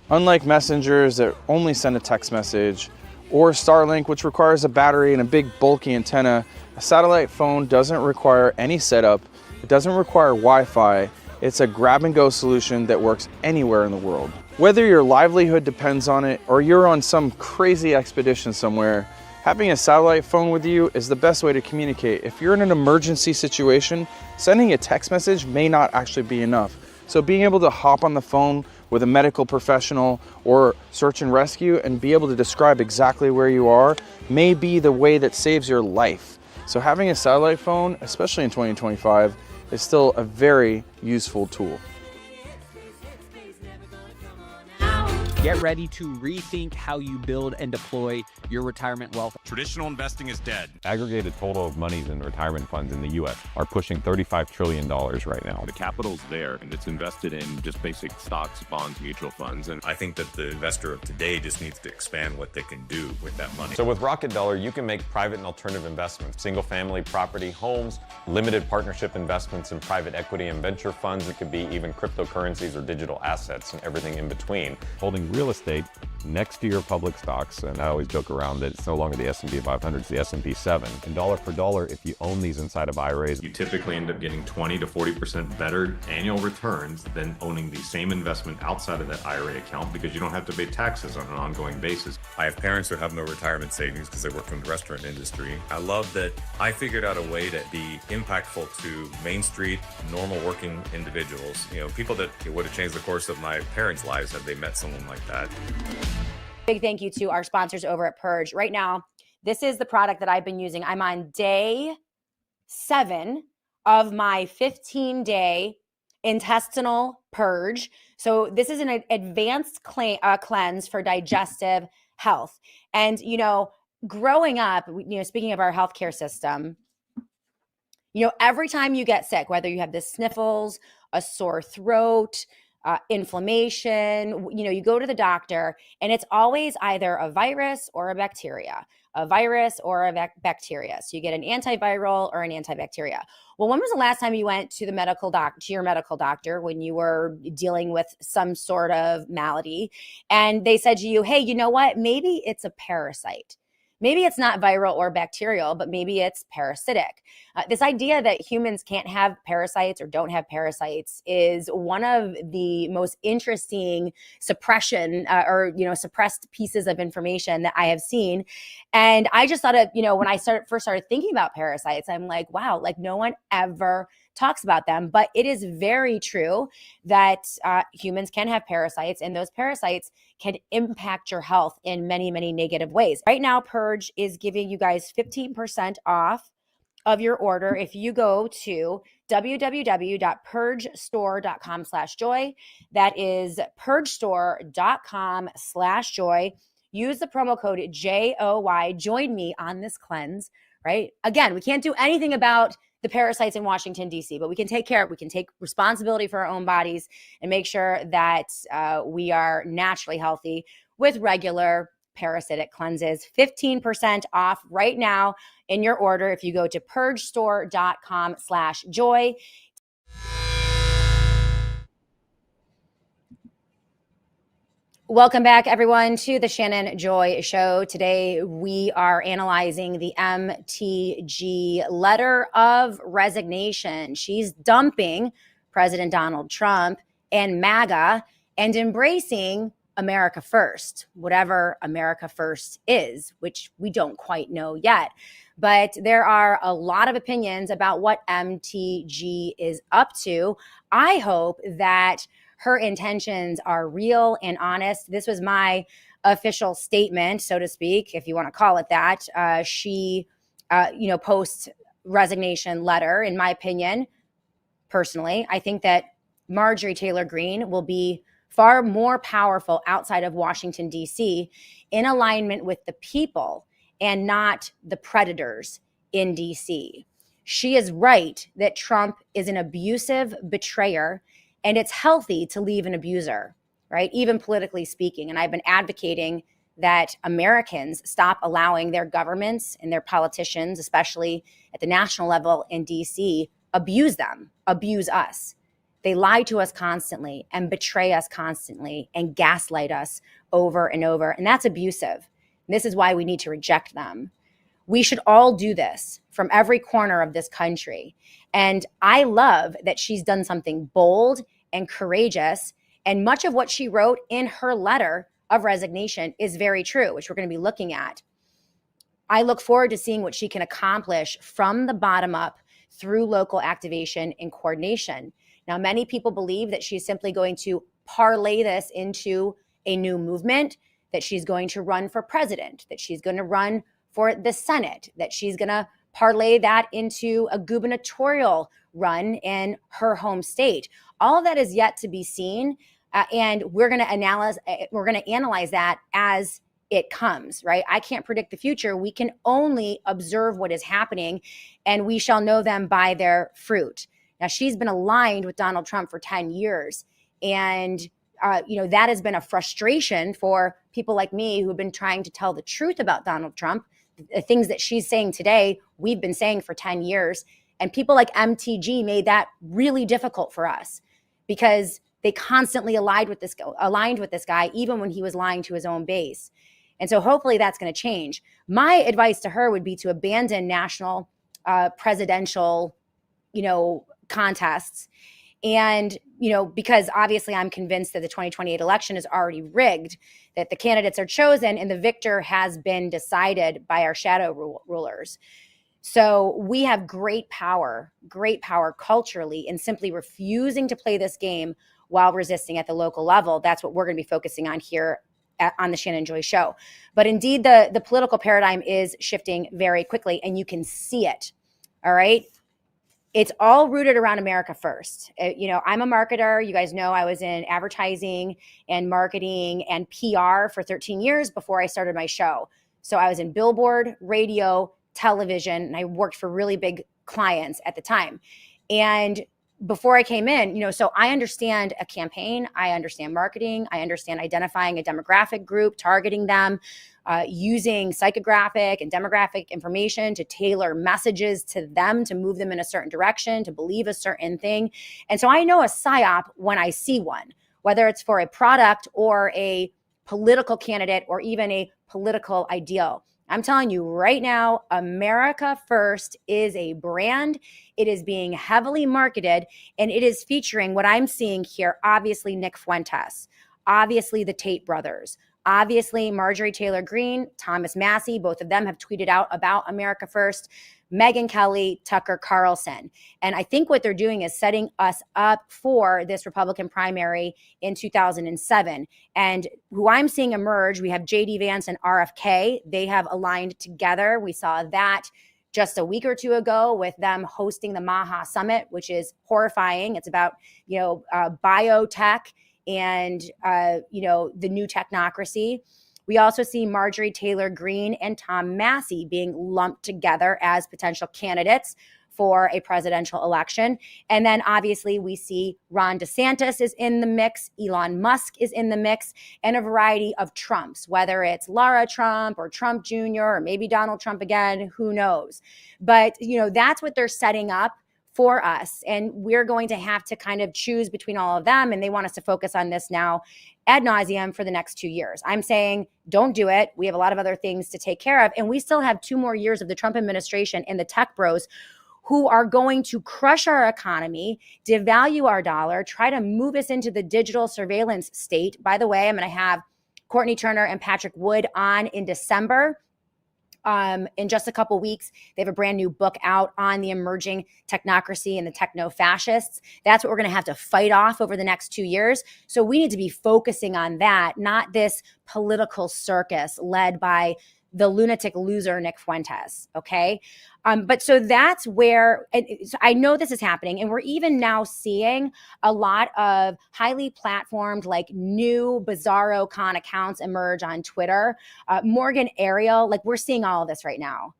Unlike messengers that only send a text message, or Starlink, which requires a battery and a big bulky antenna, a satellite phone doesn't require any setup, it doesn't require Wi-Fi, it's a grab-and-go solution that works anywhere in the world. Whether your livelihood depends on it or you're on some crazy expedition somewhere, having a satellite phone with you is the best way to communicate. If you're in an emergency situation, sending a text message may not actually be enough. So being able to hop on the phone with a medical professional or search and rescue and be able to describe exactly where you are may be the way that saves your life. So having a satellite phone, especially in 2025, is still a very useful tool. Get ready to rethink how you build and deploy your retirement wealth. Traditional investing is dead. Aggregated total of monies in retirement funds in the U.S. are pushing $35 trillion right now. The capital's there, and it's invested in just basic stocks, bonds, mutual funds. And I think that the investor of today just needs to expand what they can do with that money. So with Rocket Dollar, you can make private and alternative investments, single-family property, homes, limited partnership investments in private equity and venture funds. It could be even cryptocurrencies or digital assets and everything in between. Holding real estate next to your public stocks, and I always joke around that it's no longer the S&P 500, it's the S&P 7. And dollar for dollar, if you own these inside of IRAs, You typically end up getting 20 to 40% better annual returns than owning the same investment outside of that IRA account because you don't have to pay taxes on an ongoing basis. I have parents who have no retirement savings because they work in the restaurant industry. I love that I figured out a way to be impactful to Main Street, normal working individuals, people that it would have changed the course of my parents' lives had they met someone like that. Big thank you to our sponsors over at Purge. Right now, this is the product that I've been using. I'm on day 7 of my 15-day intestinal purge. So this is an advanced cleanse for digestive health. And, growing up, speaking of our healthcare system, every time you get sick, whether you have the sniffles, a sore throat, inflammation. You go to the doctor and it's always either a virus or a bacteria, a virus or a bacteria. So you get an antiviral or an antibacteria. Well, when was the last time you went to your medical doctor when you were dealing with some sort of malady and they said to you, hey, you know what? Maybe it's a parasite. Maybe it's not viral or bacterial, but maybe it's parasitic. This idea that humans can't have parasites or don't have parasites is one of the most interesting suppression suppressed pieces of information that I have seen. And I just thought of, when I first started thinking about parasites, I'm like, wow, like no one ever talks about them. But it is very true that humans can have parasites, and those parasites can impact your health in many, many negative ways. Right now, Purge is giving you guys 15% off of your order if you go to www.purgestore.com/joy. That is purgestore.com/joy. Use the promo code JOY. Join me on this cleanse, right? Again, we can't do anything about the parasites in Washington, D.C., but we can take care of it. We can take responsibility for our own bodies and make sure that we are naturally healthy with regular parasitic cleanses. 15% off right now in your order if you go to purgestore.com/joy. Welcome back, everyone, to the Shannon Joy Show. Today, we are analyzing the MTG letter of resignation. She's dumping President Donald Trump and MAGA and embracing America First, whatever America First is, which we don't quite know yet. But there are a lot of opinions about what MTG is up to. I hope that her intentions are real and honest. This was my official statement, so to speak, if you want to call it that. She, post resignation letter, in my opinion, personally, I think that Marjorie Taylor Greene will be far more powerful outside of Washington, D.C., in alignment with the people and not the predators in D.C. She is right that Trump is an abusive betrayer, and it's healthy to leave an abuser, right? Even politically speaking. And I've been advocating that Americans stop allowing their governments and their politicians, especially at the national level in DC, abuse them, abuse us. They lie to us constantly and betray us constantly and gaslight us over and over. And that's abusive. And this is why we need to reject them. We should all do this from every corner of this country. And I love that she's done something bold and courageous. And much of what she wrote in her letter of resignation is very true, which we're going to be looking at. I look forward to seeing what she can accomplish from the bottom up through local activation and coordination. Now, many people believe that she's simply going to parlay this into a new movement, that she's going to run for president, that she's going to run for the Senate, that she's going to parlay that into a gubernatorial run in her home state. All of that is yet to be seen, and we're going to analyze that as it comes, right? I can't predict the future. We can only observe what is happening, and we shall know them by their fruit. Now, she's been aligned with Donald Trump for 10 years, and that has been a frustration for people like me who have been trying to tell the truth about Donald Trump. The things that she's saying today, we've been saying for 10 years. And people like MTG made that really difficult for us because they constantly aligned with this guy, even when he was lying to his own base. And so hopefully that's going to change. My advice to her would be to abandon national presidential, contests. And, because obviously I'm convinced that the 2028 election is already rigged, that the candidates are chosen and the victor has been decided by our shadow rulers. So we have great power culturally in simply refusing to play this game while resisting at the local level. That's what we're going to be focusing on here on the Shannon Joy Show. But indeed, the political paradigm is shifting very quickly, and you can see it. All right. It's all rooted around America First. I'm a marketer. You guys know I was in advertising and marketing and PR for 13 years before I started my show. So I was in billboard, radio, television, and I worked for really big clients at the time. And before I came in, so I understand a campaign, I understand marketing, I understand identifying a demographic group, targeting them, using psychographic and demographic information to tailor messages to them, to move them in a certain direction, to believe a certain thing. And so I know a psyop when I see one, whether it's for a product or a political candidate or even a political ideal. I'm telling you right now, America First is a brand. It is being heavily marketed, and it is featuring what I'm seeing here. Obviously, Nick Fuentes, obviously the Tate brothers, obviously Marjorie Taylor Greene, Thomas Massie, both of them have tweeted out about America First, Megyn Kelly, Tucker Carlson. And I think what they're doing is setting us up for this Republican primary in 2007. And who I'm seeing emerge, we have JD Vance and RFK. They have aligned together. We saw that just a week or two ago with them hosting the MAHA summit, which is horrifying. It's about, biotech and, the new technocracy. We also see Marjorie Taylor Greene and Tom Massie being lumped together as potential candidates for a presidential election. And then obviously we see Ron DeSantis is in the mix, Elon Musk is in the mix, and a variety of Trumps, whether it's Lara Trump or Trump Jr. or maybe Donald Trump again, who knows? But, that's what they're setting up for us. And we're going to have to kind of choose between all of them. And they want us to focus on this now ad nauseum for the next 2 years. I'm saying don't do it. We have a lot of other things to take care of. And we still have 2 more years of the Trump administration and the tech bros who are going to crush our economy, devalue our dollar, try to move us into the digital surveillance state. By the way, I'm going to have Courtney Turner and Patrick Wood on in December. In just a couple weeks, they have a brand new book out on the emerging technocracy and the techno-fascists. That's what we're going to have to fight off over the next 2 years. So we need to be focusing on that, not this political circus led by the lunatic loser, Nick Fuentes, okay? But so that's where, so I know this is happening, and we're even now seeing a lot of highly platformed, like new bizarro con accounts emerge on Twitter. Morgan Ariel, like we're seeing all of this right now.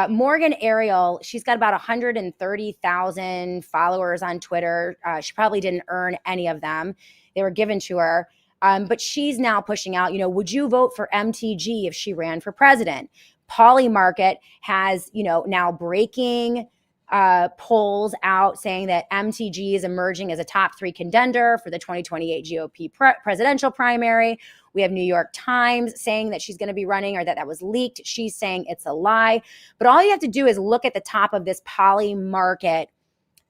Morgan Ariel, she's got about 130,000 followers on Twitter. She probably didn't earn any of them. They were given to her. But she's now pushing out, would you vote for MTG if she ran for president? Polymarket has, now breaking polls out saying that MTG is emerging as a top 3 contender for the 2028 GOP presidential primary. We have New York Times saying that she's going to be running, or that was leaked. She's saying it's a lie. But all you have to do is look at the top of this Polymarket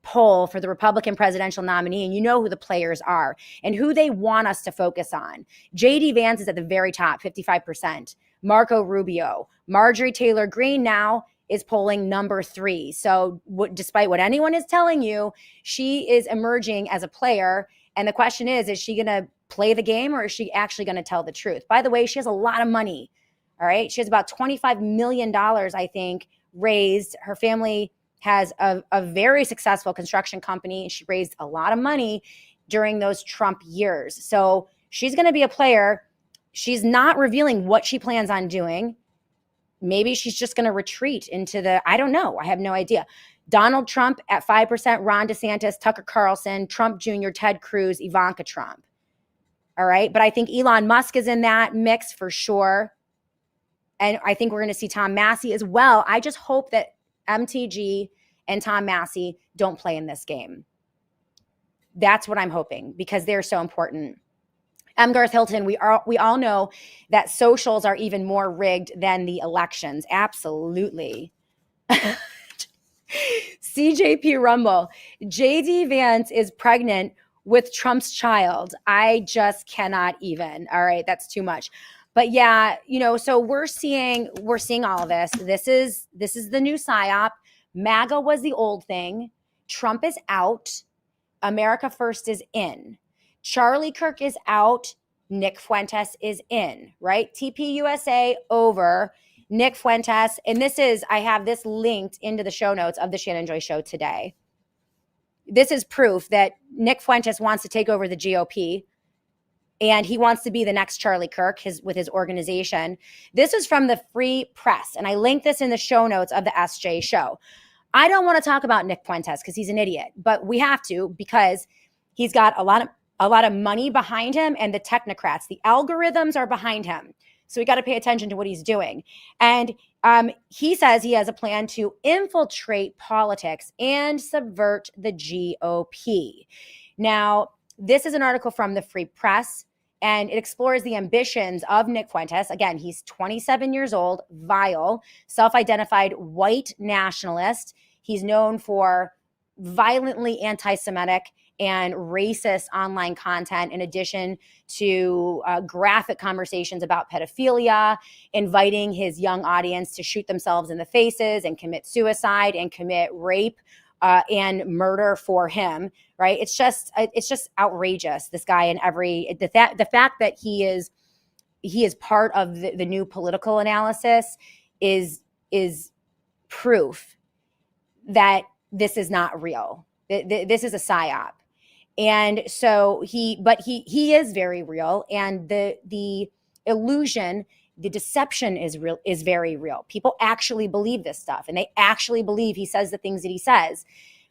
poll for the Republican presidential nominee, and you know who the players are and who they want us to focus on. JD Vance is at the very top, 55%. Marco Rubio. Marjorie Taylor Greene now is polling number 3. So despite what anyone is telling you, she is emerging as a player. And the question is she going to play the game, or is she actually going to tell the truth? By the way, she has a lot of money. All right. She has about $25 million, I think, raised. Her family has a very successful construction company. She raised a lot of money during those Trump years. So she's going to be a player. She's not revealing what she plans on doing. Maybe she's just going to retreat into I don't know. I have no idea. Donald Trump at 5%, Ron DeSantis, Tucker Carlson, Trump Jr., Ted Cruz, Ivanka Trump. All right. But I think Elon Musk is in that mix for sure. And I think we're going to see Tom Massie as well. I just hope that MTG and Tom Massie don't play in this game. That's what I'm hoping, because they're so important. Garth Hilton, we all know that socials are even more rigged than the elections. Absolutely. CJP Rumble, JD Vance is pregnant with Trump's child. I just cannot even. All right, that's too much. But yeah, so we're seeing all of this. This is the new psyop. MAGA was the old thing. Trump is out. America First is in. Charlie Kirk is out. Nick Fuentes is in, right? TPUSA over. Nick Fuentes. And I have this linked into the show notes of the Shannon Joy Show today. This is proof that Nick Fuentes wants to take over the GOP. And he wants to be the next Charlie Kirk with his organization. This is from the Free Press. And I linked this in the show notes of the SJ Show. I don't want to talk about Nick Fuentes because he's an idiot, but we have to, because he's got a lot of money behind him, and the technocrats, the algorithms are behind him. So we got to pay attention to what he's doing. And he says he has a plan to infiltrate politics and subvert the GOP. Now, this is an article from the Free Press, and it explores the ambitions of Nick Fuentes. Again, he's 27 years old, vile, self-identified white nationalist. He's known for violently anti-Semitic and racist online content, in addition to graphic conversations about pedophilia, inviting his young audience to shoot themselves in the faces and commit suicide and commit rape and murder for him, right? It's just outrageous, this guy. And the fact that he is part of the new political analysis is proof that this is not real. This is a psyop. And so he is very real, and the illusion, the deception is very real. People actually believe this stuff, and they actually believe he says the things that he says.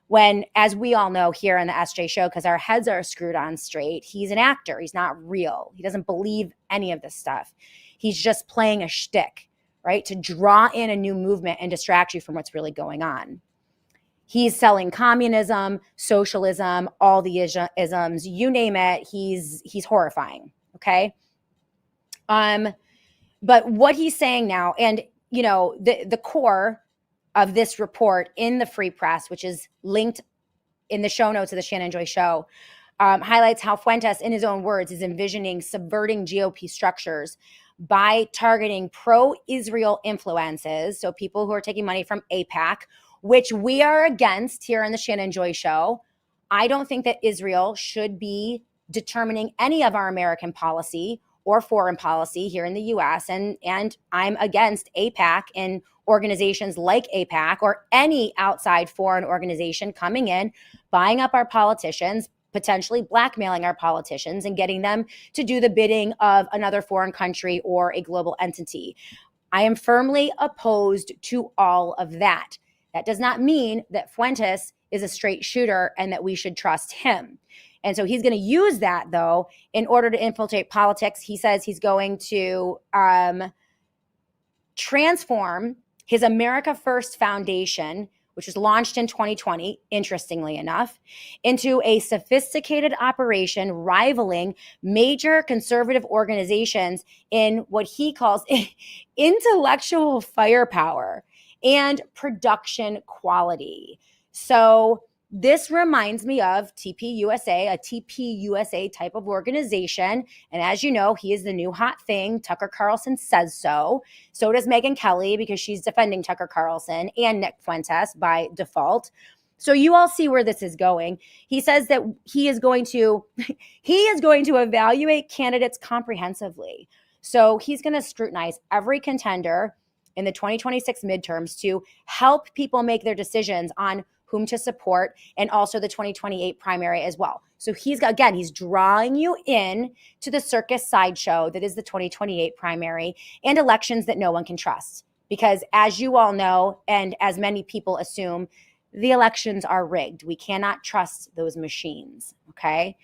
When, as we all know here on the SJ show, because our heads are screwed on straight, he's an actor. He's not real. He doesn't believe any of this stuff. He's just playing a shtick, right, to draw in a new movement and distract you from what's really going on. He's selling communism, socialism, all the isms, you name it. He's horrifying. Okay. But what he's saying now, and the core of this report in the Free Press, which is linked in the show notes of the Shannon Joy Show, highlights how Fuentes, in his own words, is envisioning subverting GOP structures by targeting pro-Israel influences, so people who are taking money from AIPAC, which we are against here on the Shannon Joy Show. I don't think that Israel should be determining any of our American policy or foreign policy here in the U.S. And I'm against AIPAC and organizations like AIPAC or any outside foreign organization coming in, buying up our politicians, potentially blackmailing our politicians and getting them to do the bidding of another foreign country or a global entity. I am firmly opposed to all of that. That does not mean that Fuentes is a straight shooter and that we should trust him. And so he's going to use that, though, in order to infiltrate politics. He says he's going to transform his America First Foundation, which was launched in 2020, interestingly enough, into a sophisticated operation rivaling major conservative organizations in what he calls intellectual firepower and production quality. So this reminds me of TPUSA, a TPUSA type of organization. And as you know, he is the new hot thing. Tucker Carlson says so. So does Megyn Kelly, because she's defending Tucker Carlson and Nick Fuentes by default. So you all see where this is going. He says that he is going to evaluate candidates comprehensively. So he's going to scrutinize every contender in the 2026 midterms to help people make their decisions on whom to support, and also the 2028 primary as well. So he's drawing you in to the circus sideshow that is the 2028 primary and elections that no one can trust. Because as you all know, and as many people assume, the elections are rigged. We cannot trust those machines, okay?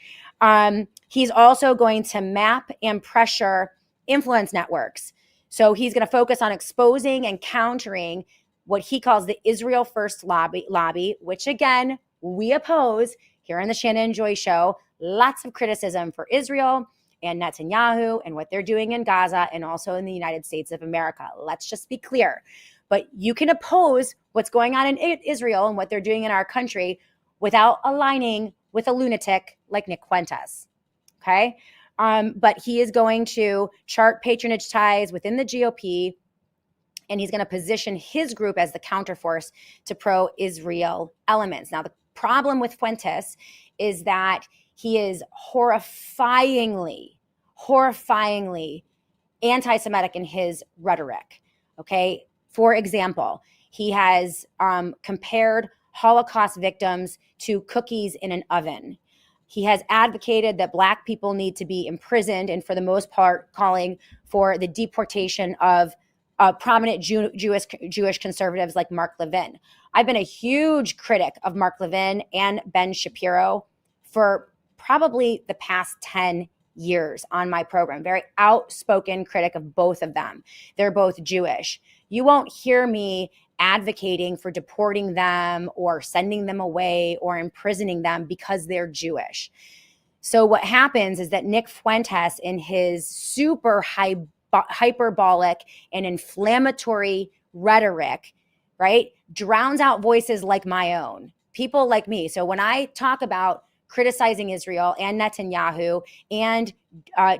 He's also going to map and pressure influence networks. So he's going to focus on exposing and countering what he calls the Israel First lobby, which again, we oppose here on the Shannon Joy Show. Lots of criticism for Israel and Netanyahu and what they're doing in Gaza and also in the United States of America. Let's just be clear. But you can oppose what's going on in Israel and what they're doing in our country without aligning with a lunatic like Nick Fuentes, okay? But he is going to chart patronage ties within the GOP, and he's going to position his group as the counterforce to pro-Israel elements. Now, the problem with Fuentes is that he is horrifyingly anti-Semitic in his rhetoric, okay? For example, he has compared Holocaust victims to cookies in an oven. He has advocated that Black people need to be imprisoned, and for the most part, calling for the deportation of prominent Jewish conservatives like Mark Levin. I've been a huge critic of Mark Levin and Ben Shapiro for probably the past 10 years on my program. Very outspoken critic of both of them. They're both Jewish. You won't hear me advocating for deporting them or sending them away or imprisoning them because they're Jewish. So what happens is that Nick Fuentes, in his super hyperbolic and inflammatory rhetoric, right, drowns out voices like my own, people like me. So when I talk about criticizing Israel and Netanyahu and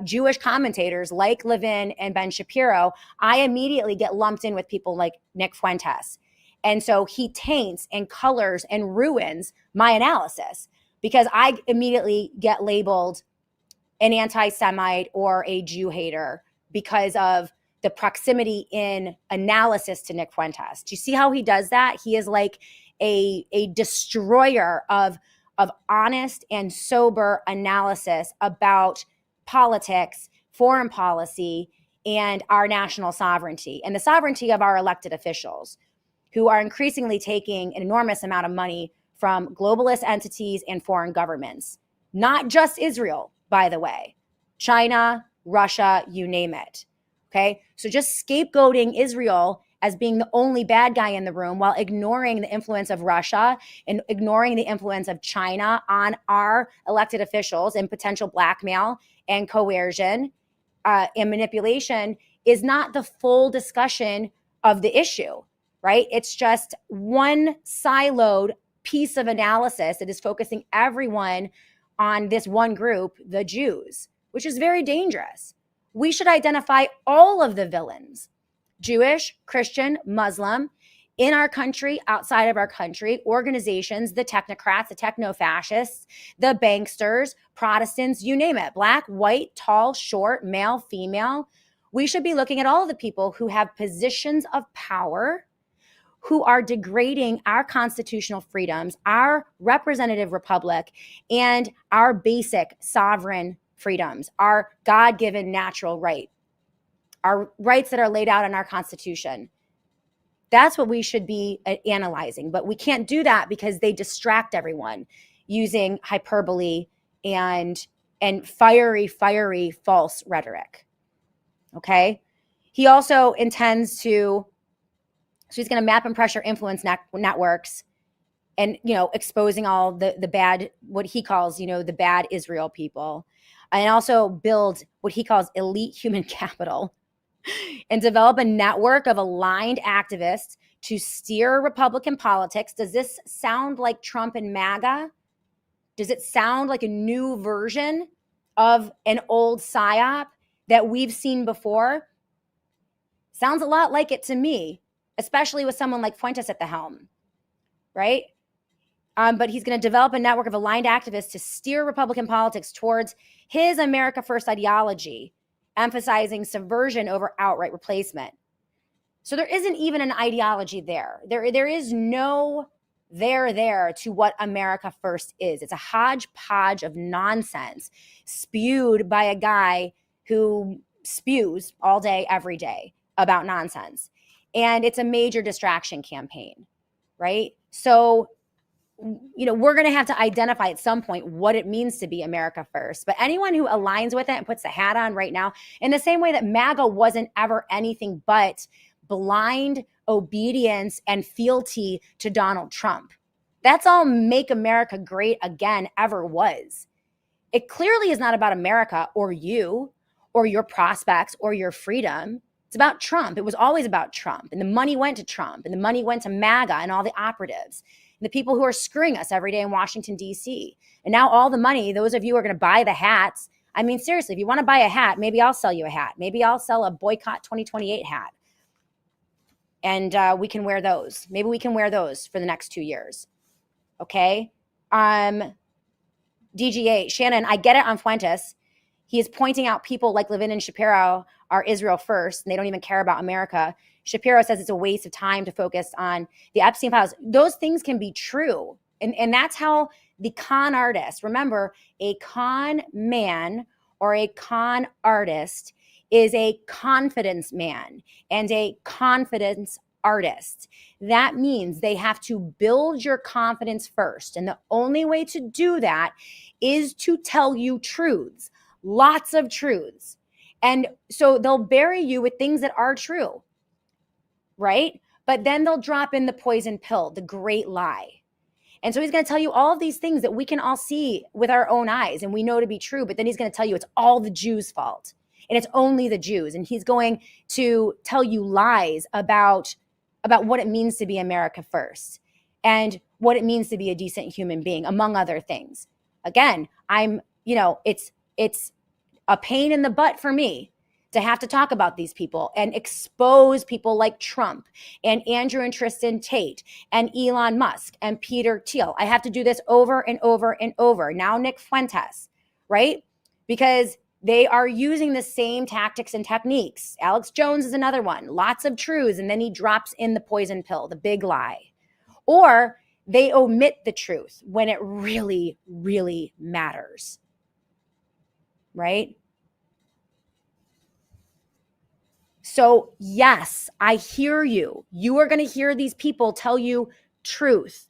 Jewish commentators like Levin and Ben Shapiro, I immediately get lumped in with people like Nick Fuentes. And so he taints and colors and ruins my analysis because I immediately get labeled an anti-Semite or a Jew hater because of the proximity in analysis to Nick Fuentes. Do you see how he does that? He is like a destroyer of honest and sober analysis about politics, foreign policy, and our national sovereignty and the sovereignty of our elected officials, who are increasingly taking an enormous amount of money from globalist entities and foreign governments. Not just Israel, by the way. China, Russia, you name it. Okay? So just scapegoating Israel as being the only bad guy in the room while ignoring the influence of Russia and ignoring the influence of China on our elected officials and potential blackmail and coercion and manipulation is not the full discussion of the issue, right? It's just one siloed piece of analysis that is focusing everyone on this one group, the Jews, which is very dangerous. We should identify all of the villains, Jewish, Christian, Muslim, in our country, outside of our country, organizations, the technocrats, the techno-fascists, the banksters, Protestants, you name it, black, white, tall, short, male, female. We should be looking at all of the people who have positions of power, who are degrading our constitutional freedoms, our representative republic, and our basic sovereign freedoms, our God-given natural right, our rights that are laid out in our Constitution. That's what we should be analyzing. But we can't do that because they distract everyone using hyperbole and fiery false rhetoric. Okay? He also intends to, so he's going to map and pressure influence networks and, exposing all the bad, what he calls, the bad Israel people, and also build what he calls elite human capital and develop a network of aligned activists to steer Republican politics. Does this sound like Trump and MAGA? Does it sound like a new version of an old PSYOP that we've seen before? Sounds a lot like it to me, especially with someone like Fuentes at the helm, right? But he's going to develop a network of aligned activists to steer Republican politics towards his America First ideology, emphasizing subversion over outright replacement. So there isn't even an ideology there. There is no there to what America First is. It's a hodgepodge of nonsense spewed by a guy who spews all day, every day about nonsense. And it's a major distraction campaign, right? So, we're going to have to identify at some point what it means to be America First. But anyone who aligns with it and puts the hat on right now, in the same way that MAGA wasn't ever anything but blind obedience and fealty to Donald Trump. That's all Make America Great Again ever was. It clearly is not about America or you or your prospects or your freedom. It's about Trump. It was always about Trump. And the money went to Trump. And the money went to MAGA and all the operatives. And the people who are screwing us every day in Washington, D.C. And now all the money, those of you who are going to buy the hats. I mean, seriously, if you want to buy a hat, maybe I'll sell you a hat. Maybe I'll sell a Boycott 2028 hat. And we can wear those. Maybe we can wear those for the next 2 years. Okay? DGA, Shannon, I get it on Fuentes. He is pointing out people like Levin and Shapiro are Israel first, and they don't even care about America. Shapiro says it's a waste of time to focus on the Epstein files. Those things can be true. And that's how the con artist, remember, a con man or a con artist is a confidence man and a confidence artist. That means they have to build your confidence first. And the only way to do that is to tell you truths, lots of truths. And so they'll bury you with things that are true, right? But then they'll drop in the poison pill, the great lie. And so he's going to tell you all of these things that we can all see with our own eyes and we know to be true. But then he's going to tell you it's all the Jews' fault and it's only the Jews. And he's going to tell you lies about what it means to be America first and what it means to be a decent human being, among other things. Again, it's a pain in the butt for me to have to talk about these people and expose people like Trump and Andrew and Tristan Tate and Elon Musk and Peter Thiel. I have to do this over and over and over. Now Nick Fuentes, right? Because they are using the same tactics and techniques. Alex Jones is another one. Lots of truths, and then he drops in the poison pill, the big lie. Or they omit the truth when it really, really matters, right? So yes, I hear you. You are going to hear these people tell you truth,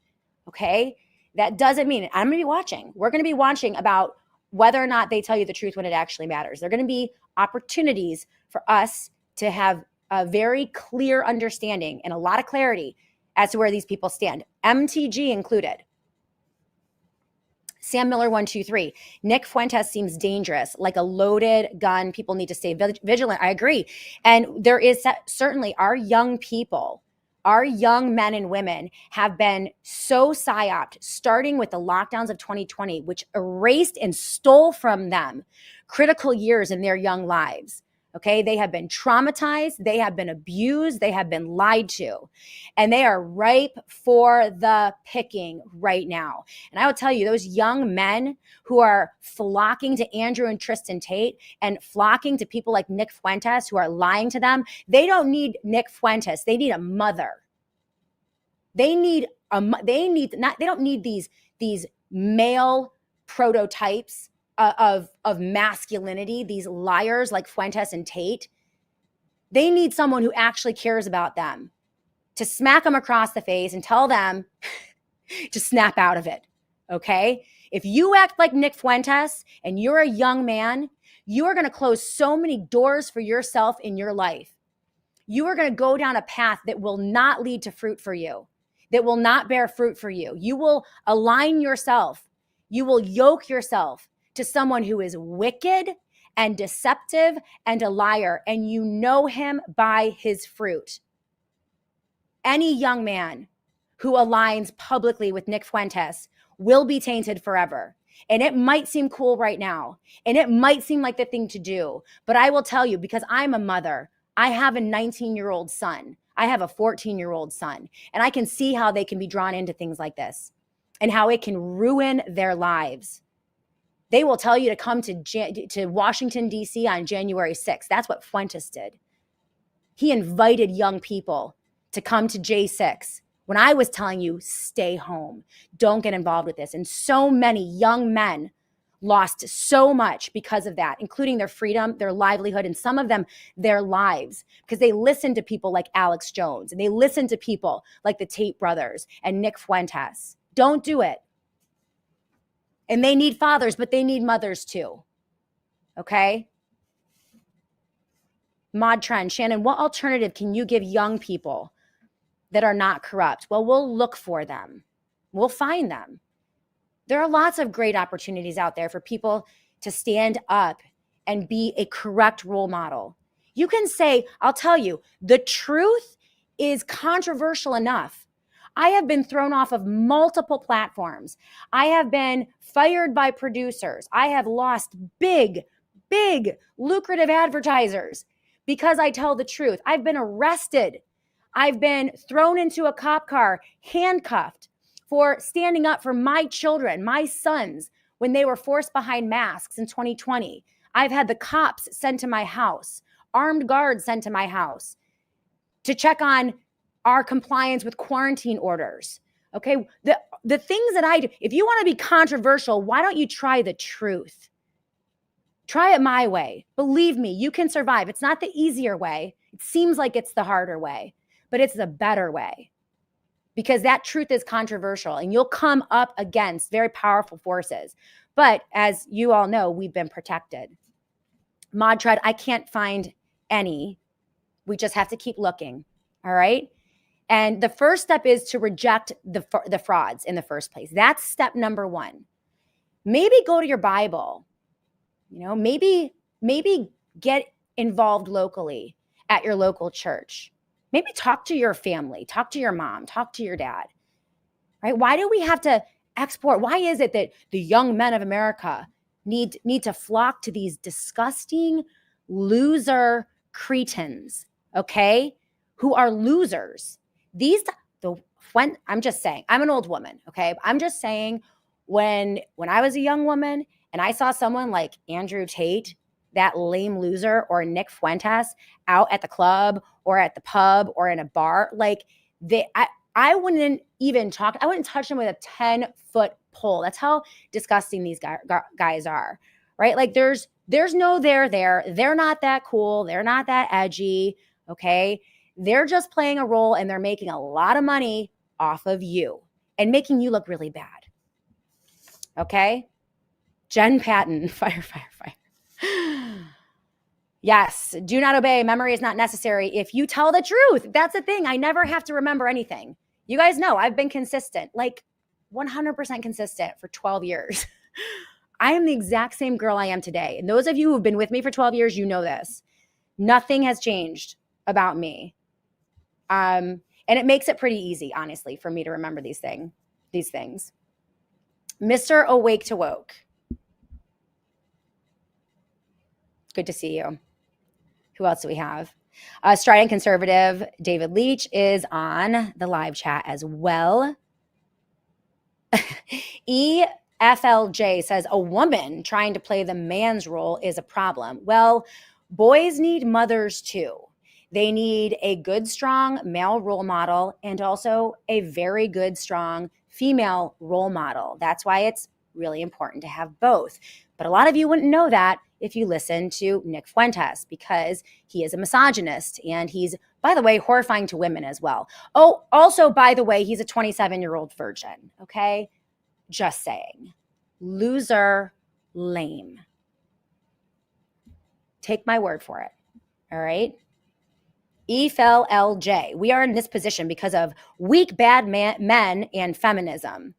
okay? That doesn't mean, I'm going to be watching. We're going to be watching about whether or not they tell you the truth when it actually matters. There are going to be opportunities for us to have a very clear understanding and a lot of clarity as to where these people stand, MTG included. Sam Miller 123. Nick Fuentes seems dangerous, like a loaded gun. People need to stay vigilant. I agree. And there is certainly our young people, our young men and women have been so psyoped, starting with the lockdowns of 2020, which erased and stole from them critical years in their young lives. Okay, they have been traumatized, they have been abused, they have been lied to, and they are ripe for the picking right now. And I will tell you, those young men who are flocking to Andrew and Tristan Tate and flocking to people like Nick Fuentes who are lying to them, they don't need Nick Fuentes, they need a mother. They don't need these male prototypes of masculinity, these liars like Fuentes and Tate. They need someone who actually cares about them to smack them across the face and tell them to snap out of it, okay? If you act like Nick Fuentes and you're a young man, you are going to close so many doors for yourself in your life. You are going to go down a path that will not lead to fruit for you, that will not bear fruit for you. You will align yourself. You will yoke yourself to someone who is wicked and deceptive and a liar, and you know him by his fruit. Any young man who aligns publicly with Nick Fuentes will be tainted forever. And it might seem cool right now, and it might seem like the thing to do, but I will tell you, because I'm a mother, I have a 19-year-old son. I have a 14-year-old son, and I can see how they can be drawn into things like this and how it can ruin their lives. They will tell you to come to Washington, D.C. on January 6th. That's what Fuentes did. He invited young people to come to J6 when I was telling you, stay home. Don't get involved with this. And so many young men lost so much because of that, including their freedom, their livelihood, and some of them, their lives, because they listened to people like Alex Jones and they listened to people like the Tate brothers and Nick Fuentes. Don't do it. And they need fathers, but they need mothers too. Okay? Mod Trend, Shannon, what alternative can you give young people that are not corrupt? Well, we'll look for them. We'll find them. There are lots of great opportunities out there for people to stand up and be a correct role model. You can say, I'll tell you, the truth is controversial enough. I have been thrown off of multiple platforms. I have been fired by producers. I have lost big lucrative advertisers because I tell the truth. I've been arrested. I've been thrown into a cop car, handcuffed for standing up for my children, my sons, when they were forced behind masks in 2020. I've had the cops sent to my house, armed guards sent to my house to check on our compliance with quarantine orders. Okay, the things that I do, if you want to be controversial, why don't you try the truth? Try it my way. Believe me, you can survive. It's not the easier way. It seems like it's the harder way, but it's the better way, because that truth is controversial and you'll come up against very powerful forces. But as you all know, we've been protected. Mod Tread, I can't find any. We just have to keep looking. All right. And the first step is to reject the frauds in the first place. That's step number one. Maybe go to your Bible, maybe get involved locally at your local church. Maybe talk to your family, talk to your mom, talk to your dad, right? Why do we have to export? Why is it that the young men of America need to flock to these disgusting loser cretins, okay, who are losers? I'm just saying, I'm an old woman, okay? I'm just saying, when I was a young woman and I saw someone like Andrew Tate, that lame loser, or Nick Fuentes out at the club or at the pub or in a bar, like I wouldn't even talk. I wouldn't touch them with a 10-foot pole. That's how disgusting these guys are, right? Like there's no there there. They're not that cool. They're not that edgy, okay? They're just playing a role and they're making a lot of money off of you and making you look really bad, okay? Jen Patton, fire. Yes, do not obey. Memory is not necessary if you tell the truth. That's the thing. I never have to remember anything. You guys know I've been consistent, like 100% consistent for 12 years. I am the exact same girl I am today. And those of you who've been with me for 12 years, you know this. Nothing has changed about me. And it makes it pretty easy, honestly, for me to remember these things. Mr. Awake to Woke. Good to see you. Who else do we have? Strident Conservative David Leach is on the live chat as well. EFLJ says, a woman trying to play the man's role is a problem. Well, boys need mothers too. They need a good, strong male role model and also a very good, strong female role model. That's why it's really important to have both. But a lot of you wouldn't know that if you listen to Nick Fuentes, because he is a misogynist and he's, by the way, horrifying to women as well. Oh, also, by the way, he's a 27-year-old virgin, okay? Just saying. Loser, lame. Take my word for it, all right? EFLJ, we are in this position because of weak, bad men and feminism.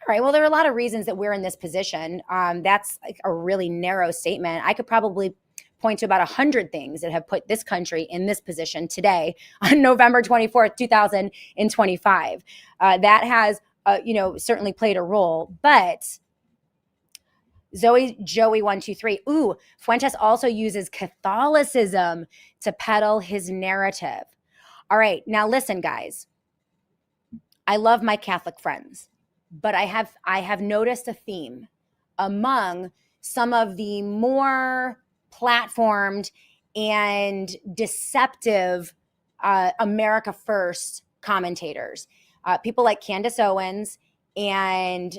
All right, well, there are a lot of reasons that we're in this position. That's like a really narrow statement. I could probably point to about 100 things that have put this country in this position today on November 24th, 2025. That has, certainly played a role. But Joey123, Fuentes also uses Catholicism to peddle his narrative. All right, now listen, guys. I love my Catholic friends. But I have noticed a theme among some of the more platformed and deceptive America First commentators. People like Candace Owens and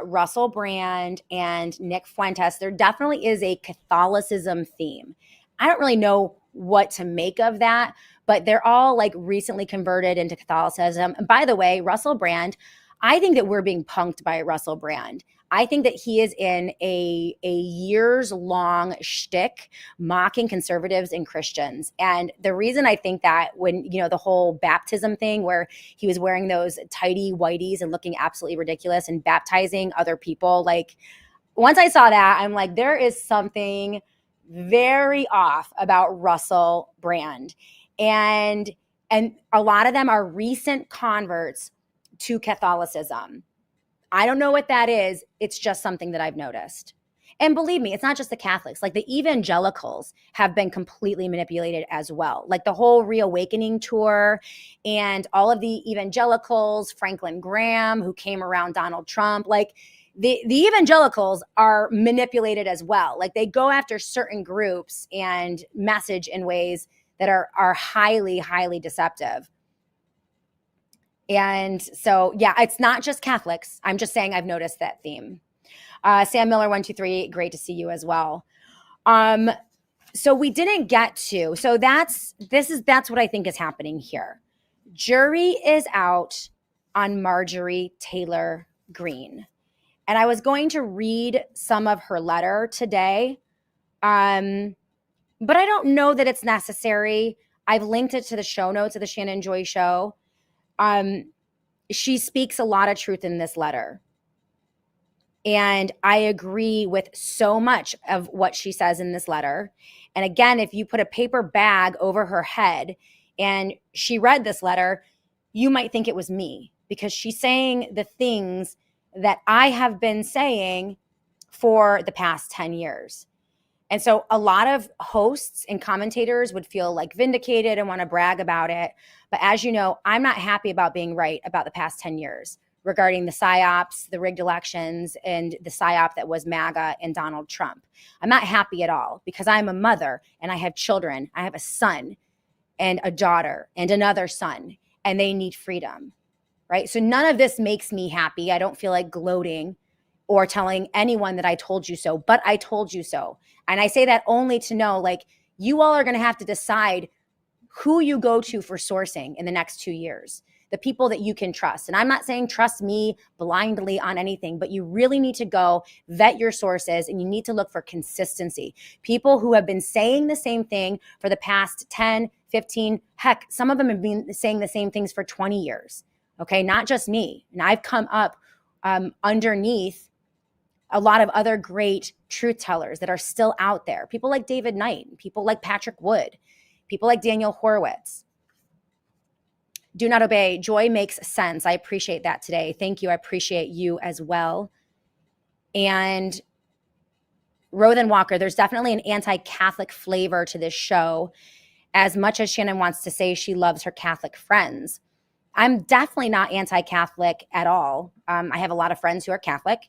Russell Brand and Nick Fuentes. There definitely is a Catholicism theme. I don't really know what to make of that, but they're all like recently converted into Catholicism. And by the way, Russell Brand, I think that we're being punked by Russell Brand. I think that he is in a years-long shtick mocking conservatives and Christians. And the reason I think that, when, the whole baptism thing where he was wearing those tighty whities and looking absolutely ridiculous and baptizing other people, like once I saw that, I'm like, there is something very off about Russell Brand. And a lot of them are recent converts to Catholicism. I don't know what that is. It's just something that I've noticed. And believe me, it's not just the Catholics. Like the evangelicals have been completely manipulated as well. Like the whole Reawakening tour and all of the evangelicals, Franklin Graham, who came around Donald Trump, like the evangelicals are manipulated as well. Like they go after certain groups and message in ways that are highly, highly deceptive. And so, yeah, it's not just Catholics. I'm just saying I've noticed that theme. Sam Miller 123, great to see you as well. So we didn't get to. So that's what I think is happening here. jury is out on Marjorie Taylor Greene. And I was going to read some of her letter today, but I don't know that it's necessary. I've linked it to the show notes of the Shannon Joy Show. She speaks a lot of truth in this letter. And I agree with so much of what she says in this letter. And again, if you put a paper bag over her head and she read this letter, you might think it was me, because she's saying the things that I have been saying for the past 10 years. And so a lot of hosts and commentators would feel like vindicated and want to brag about it. But as you know, I'm not happy about being right about the past 10 years regarding the psyops, the rigged elections, and the psyop that was MAGA and Donald Trump. I'm not happy at all, because I'm a mother and I have children. I have a son and a daughter and another son, and they need freedom, right? So none of this makes me happy. I don't feel like gloating or telling anyone that I told you so, but I told you so. And I say that only to know, like, you all are going to have to decide who you go to for sourcing in the next 2 years, the people that you can trust. And I'm not saying trust me blindly on anything, but you really need to go vet your sources, and you need to look for consistency. People who have been saying the same thing for the past 10, 15, heck, some of them have been saying the same things for 20 years. Okay, not just me. And I've come up underneath a lot of other great truth tellers that are still out there. People like David Knight, people like Patrick Wood, people like Daniel Horowitz. Do not obey. Joy makes sense. I appreciate that today. Thank you. I appreciate you as well. And Rothan Walker, there's definitely an anti-Catholic flavor to this show, as much as Shannon wants to say she loves her Catholic friends. I'm definitely not anti-Catholic at all. I have a lot of friends who are Catholic,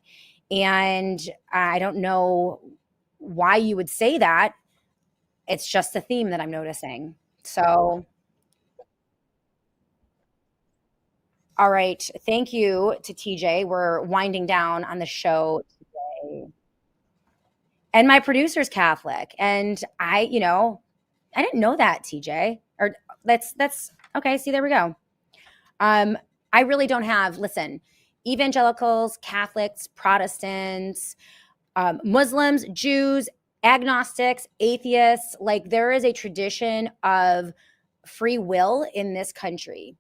and I don't know why you would say that. It's just a theme that I'm noticing. So, all right. Thank you to TJ. We're winding down on the show today. And my producer's Catholic. And I didn't know that, TJ. Or that's okay. See, there we go. I really don't have, listen, evangelicals, Catholics, Protestants, Muslims, Jews, agnostics, atheists, like, there is a tradition of free will in this country.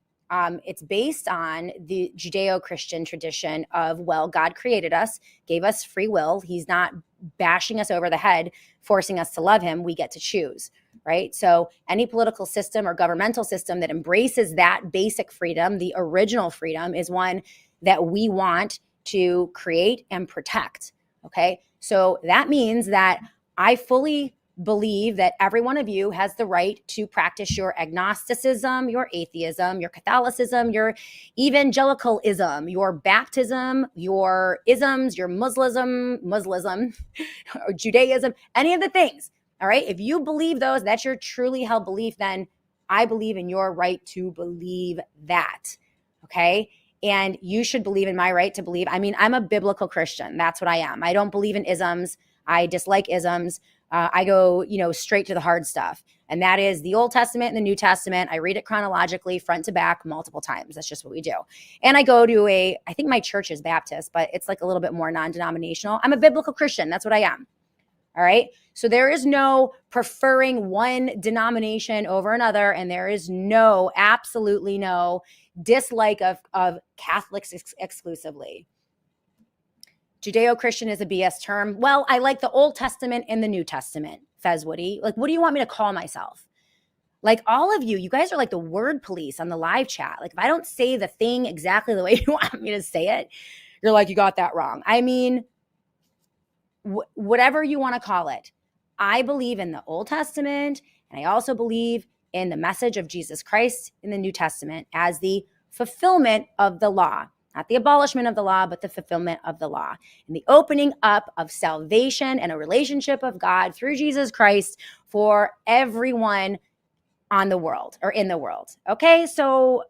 It's based on the Judeo-Christian tradition of, well, God created us, gave us free will. He's not bashing us over the head, forcing us to love him. We get to choose, right? So any political system or governmental system that embraces that basic freedom, the original freedom, is one that we want to create and protect, okay? So that means that I fully believe that every one of you has the right to practice your agnosticism, your atheism, your Catholicism, your evangelicalism, your baptism, your isms, your Muslim, or Judaism, any of the things. All right. If you believe those, that's your truly held belief, then I believe in your right to believe that. Okay. And you should believe in my right to believe. I mean, I'm a biblical Christian. That's what I am. I don't believe in isms. I dislike isms. I go, straight to the hard stuff. And that is the Old Testament and the New Testament. I read it chronologically, front to back, multiple times. That's just what we do. And I go to I think my church is Baptist, but it's like a little bit more non-denominational. I'm a biblical Christian. That's what I am. All right. So there is no preferring one denomination over another. And there is absolutely no dislike of Catholics exclusively. Judeo-Christian is a BS term. Well, I like the Old Testament and the New Testament, Fez Woody. Like, what do you want me to call myself? Like, all of you guys are like the word police on the live chat. Like, if I don't say the thing exactly the way you want me to say it, you're like, you got that wrong. I mean, whatever you want to call it. I believe in the Old Testament, and I also believe in the message of Jesus Christ in the New Testament as the fulfillment of the law. Not the abolishment of the law, but the fulfillment of the law. And the opening up of salvation and a relationship of God through Jesus Christ for everyone on the world, or in the world. Okay, so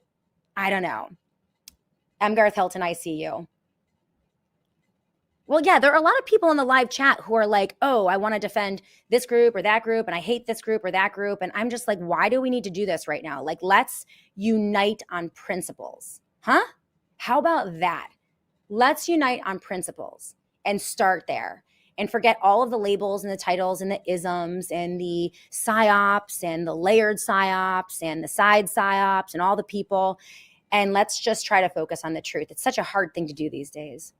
I don't know. M. Garth Hilton, I see you. Well, yeah, there are a lot of people in the live chat who are like, oh, I want to defend this group or that group, and I hate this group or that group. And I'm just like, why do we need to do this right now? Like, let's unite on principles. Huh? How about that? Let's unite on principles and start there and forget all of the labels and the titles and the isms and the psyops and the layered psyops and the side psyops and all the people. And let's just try to focus on the truth. It's such a hard thing to do these days.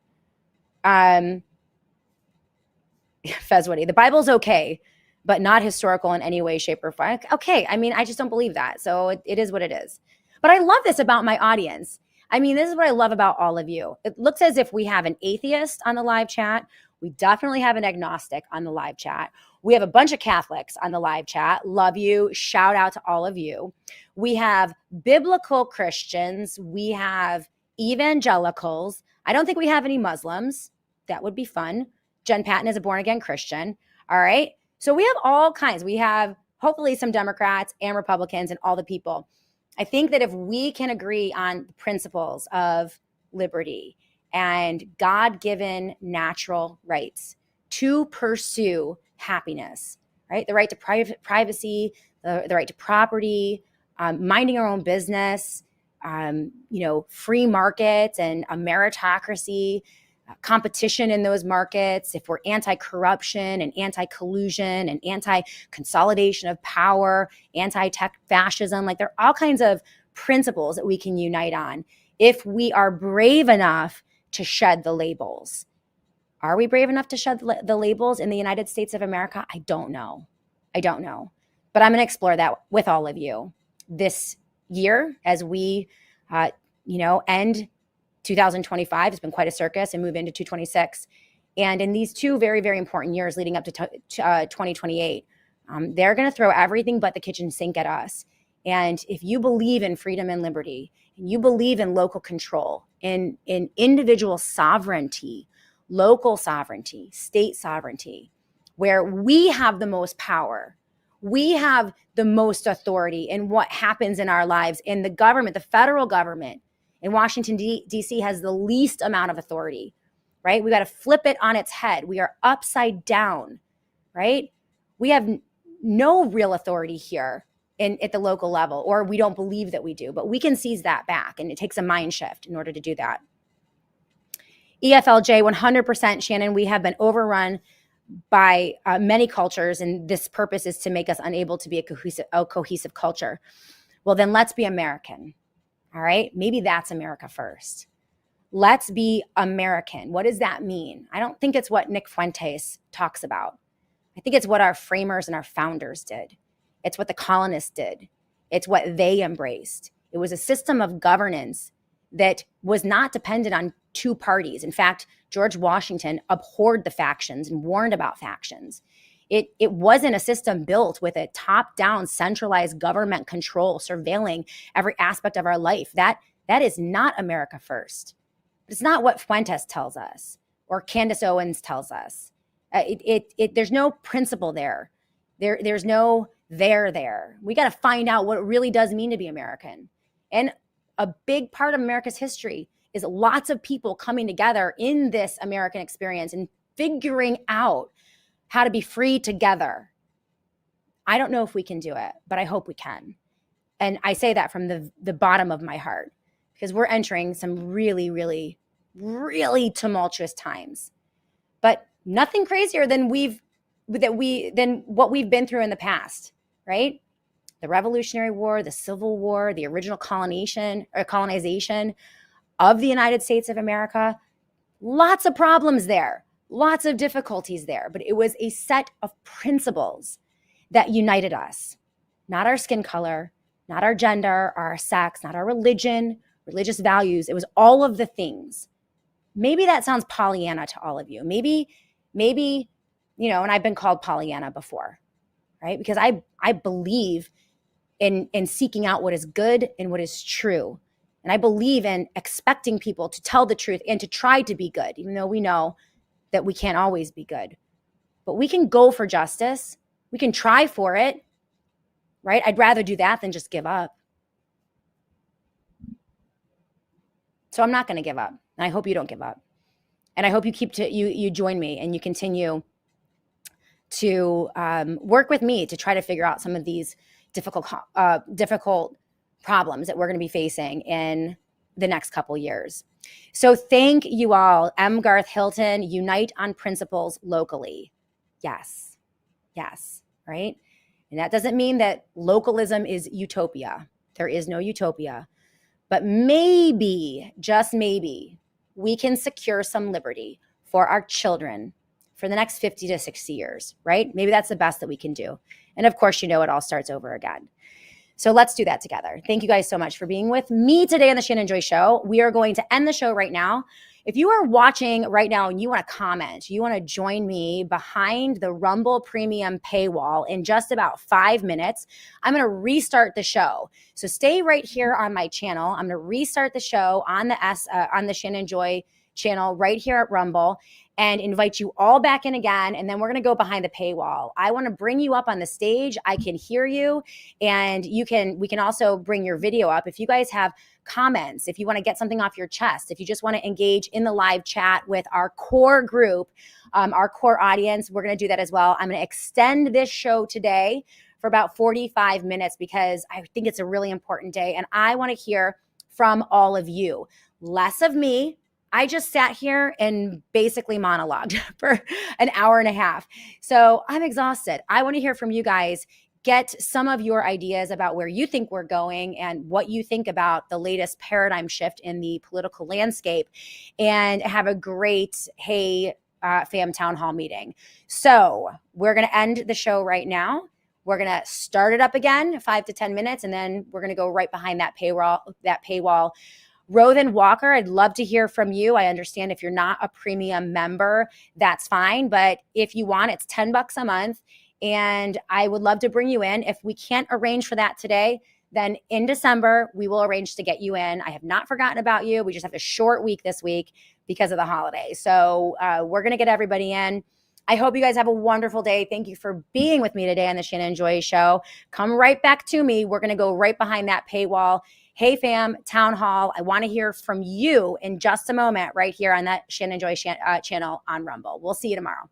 Fezwoody, the Bible's okay, but not historical in any way, shape, or form. Okay, I mean, I just don't believe that. So it is what it is. But I love this about my audience. I mean, this is what I love about all of you. It looks as if we have an atheist on the live chat. We definitely have an agnostic on the live chat. We have a bunch of Catholics on the live chat. Love you. Shout out to all of you. We have biblical Christians. We have evangelicals. I don't think we have any Muslims. That would be fun. Jen Patton is a born-again Christian. All right. So we have all kinds. We have hopefully some Democrats and Republicans and all the people. I think that if we can agree on the principles of liberty and God-given natural rights to pursue happiness, right? The right to privacy, the right to property, minding our own business, free markets and a meritocracy, competition in those markets, if we're anti-corruption and anti-collusion and anti-consolidation of power, anti-tech fascism, like there are all kinds of principles that we can unite on if we are brave enough to shed the labels. Are we brave enough to shed the labels in the United States of America? I don't know. But I'm going to explore that with all of you this year as we, end 2025. It's been quite a circus and move into 2026. And in these two very, very important years leading up to 2028, they're going to throw everything but the kitchen sink at us. And if you believe in freedom and liberty, and you believe in local control, in individual sovereignty, local sovereignty, state sovereignty, where we have the most power, we have the most authority in what happens in our lives, in the government, the federal government, in Washington, D.C. has the least amount of authority, right? We got to flip it on its head. We are upside down, right? We have no real authority here at the local level, or we don't believe that we do, but we can seize that back, and it takes a mind shift in order to do that. EFLJ, 100%, Shannon, we have been overrun by many cultures, and this purpose is to make us unable to be a cohesive culture. Well, then let's be American. All right, maybe that's America first. Let's be American. What does that mean? I don't think it's what Nick Fuentes talks about. I think it's what our framers and our founders did. It's what the colonists did. It's what they embraced. It was a system of governance that was not dependent on two parties. In fact, George Washington abhorred the factions and warned about factions. It wasn't a system built with a top-down centralized government control surveilling every aspect of our life. That is not America first. It's not what Fuentes tells us or Candace Owens tells us. There's no principle there. There's no there. We got to find out what it really does mean to be American. And a big part of America's history is lots of people coming together in this American experience and figuring out how to be free together. I don't know if we can do it, but I hope we can. And I say that from the bottom of my heart, because we're entering some really, really, really tumultuous times. But nothing crazier than what we've been through in the past, right? The Revolutionary War, the Civil War, the original colonization of the United States of America. Lots of problems there. Lots of difficulties there, but it was a set of principles that united us. Not our skin color, not our gender, our sex, not our religion, religious values. It was all of the things. Maybe that sounds Pollyanna to all of you. Maybe, and I've been called Pollyanna before, right? Because I believe in seeking out what is good and what is true. And I believe in expecting people to tell the truth and to try to be good, even though we know that we can't always be good. But we can go for justice. We can try for it, right? I'd rather do that than just give up. So I'm not going to give up. And I hope you don't give up. And I hope you join me and you continue to work with me to try to figure out some of these difficult problems that we're going to be facing in the next couple years. So thank you all. M. Garth Hilton, unite on principles locally. Yes, right? And that doesn't mean that localism is utopia. There is no utopia. But maybe, just maybe, we can secure some liberty for our children for the next 50 to 60 years, right? Maybe that's the best that we can do. And of course, it all starts over again. So let's do that together. Thank you guys so much for being with me today on the Shannon Joy Show. We are going to end the show right now. If you are watching right now and you want to comment, you want to join me behind the Rumble Premium paywall in just about 5 minutes, I'm going to restart the show. So stay right here on my channel. I'm going to restart the show on the Shannon Joy channel right here at Rumble and invite you all back in again. And then we're going to go behind the paywall. I want to bring you up on the stage. I can hear you, and we can also bring your video up. If you guys have comments, if you want to get something off your chest, if you just want to engage in the live chat with our core group, our core audience, we're going to do that as well. I'm going to extend this show today for about 45 minutes because I think it's a really important day. And I want to hear from all of you. Less of me. I just sat here and basically monologued for an hour and a half. So I'm exhausted. I want to hear from you guys. Get some of your ideas about where you think we're going and what you think about the latest paradigm shift in the political landscape, and have a great Hey Fam Town Hall meeting. So we're going to end the show right now. We're going to start it up again, 5 to 10 minutes, and then we're going to go right behind that paywall. Rothan Walker, I'd love to hear from you. I understand if you're not a premium member, that's fine. But if you want, it's $10 a month. And I would love to bring you in. If we can't arrange for that today, then in December, we will arrange to get you in. I have not forgotten about you. We just have a short week this week because of the holiday. So we're going to get everybody in. I hope you guys have a wonderful day. Thank you for being with me today on the Shannon Joy Show. Come right back to me. We're going to go right behind that paywall. Hey Fam Town Hall. I want to hear from you in just a moment right here on that Shannon Joy channel on Rumble. We'll see you tomorrow.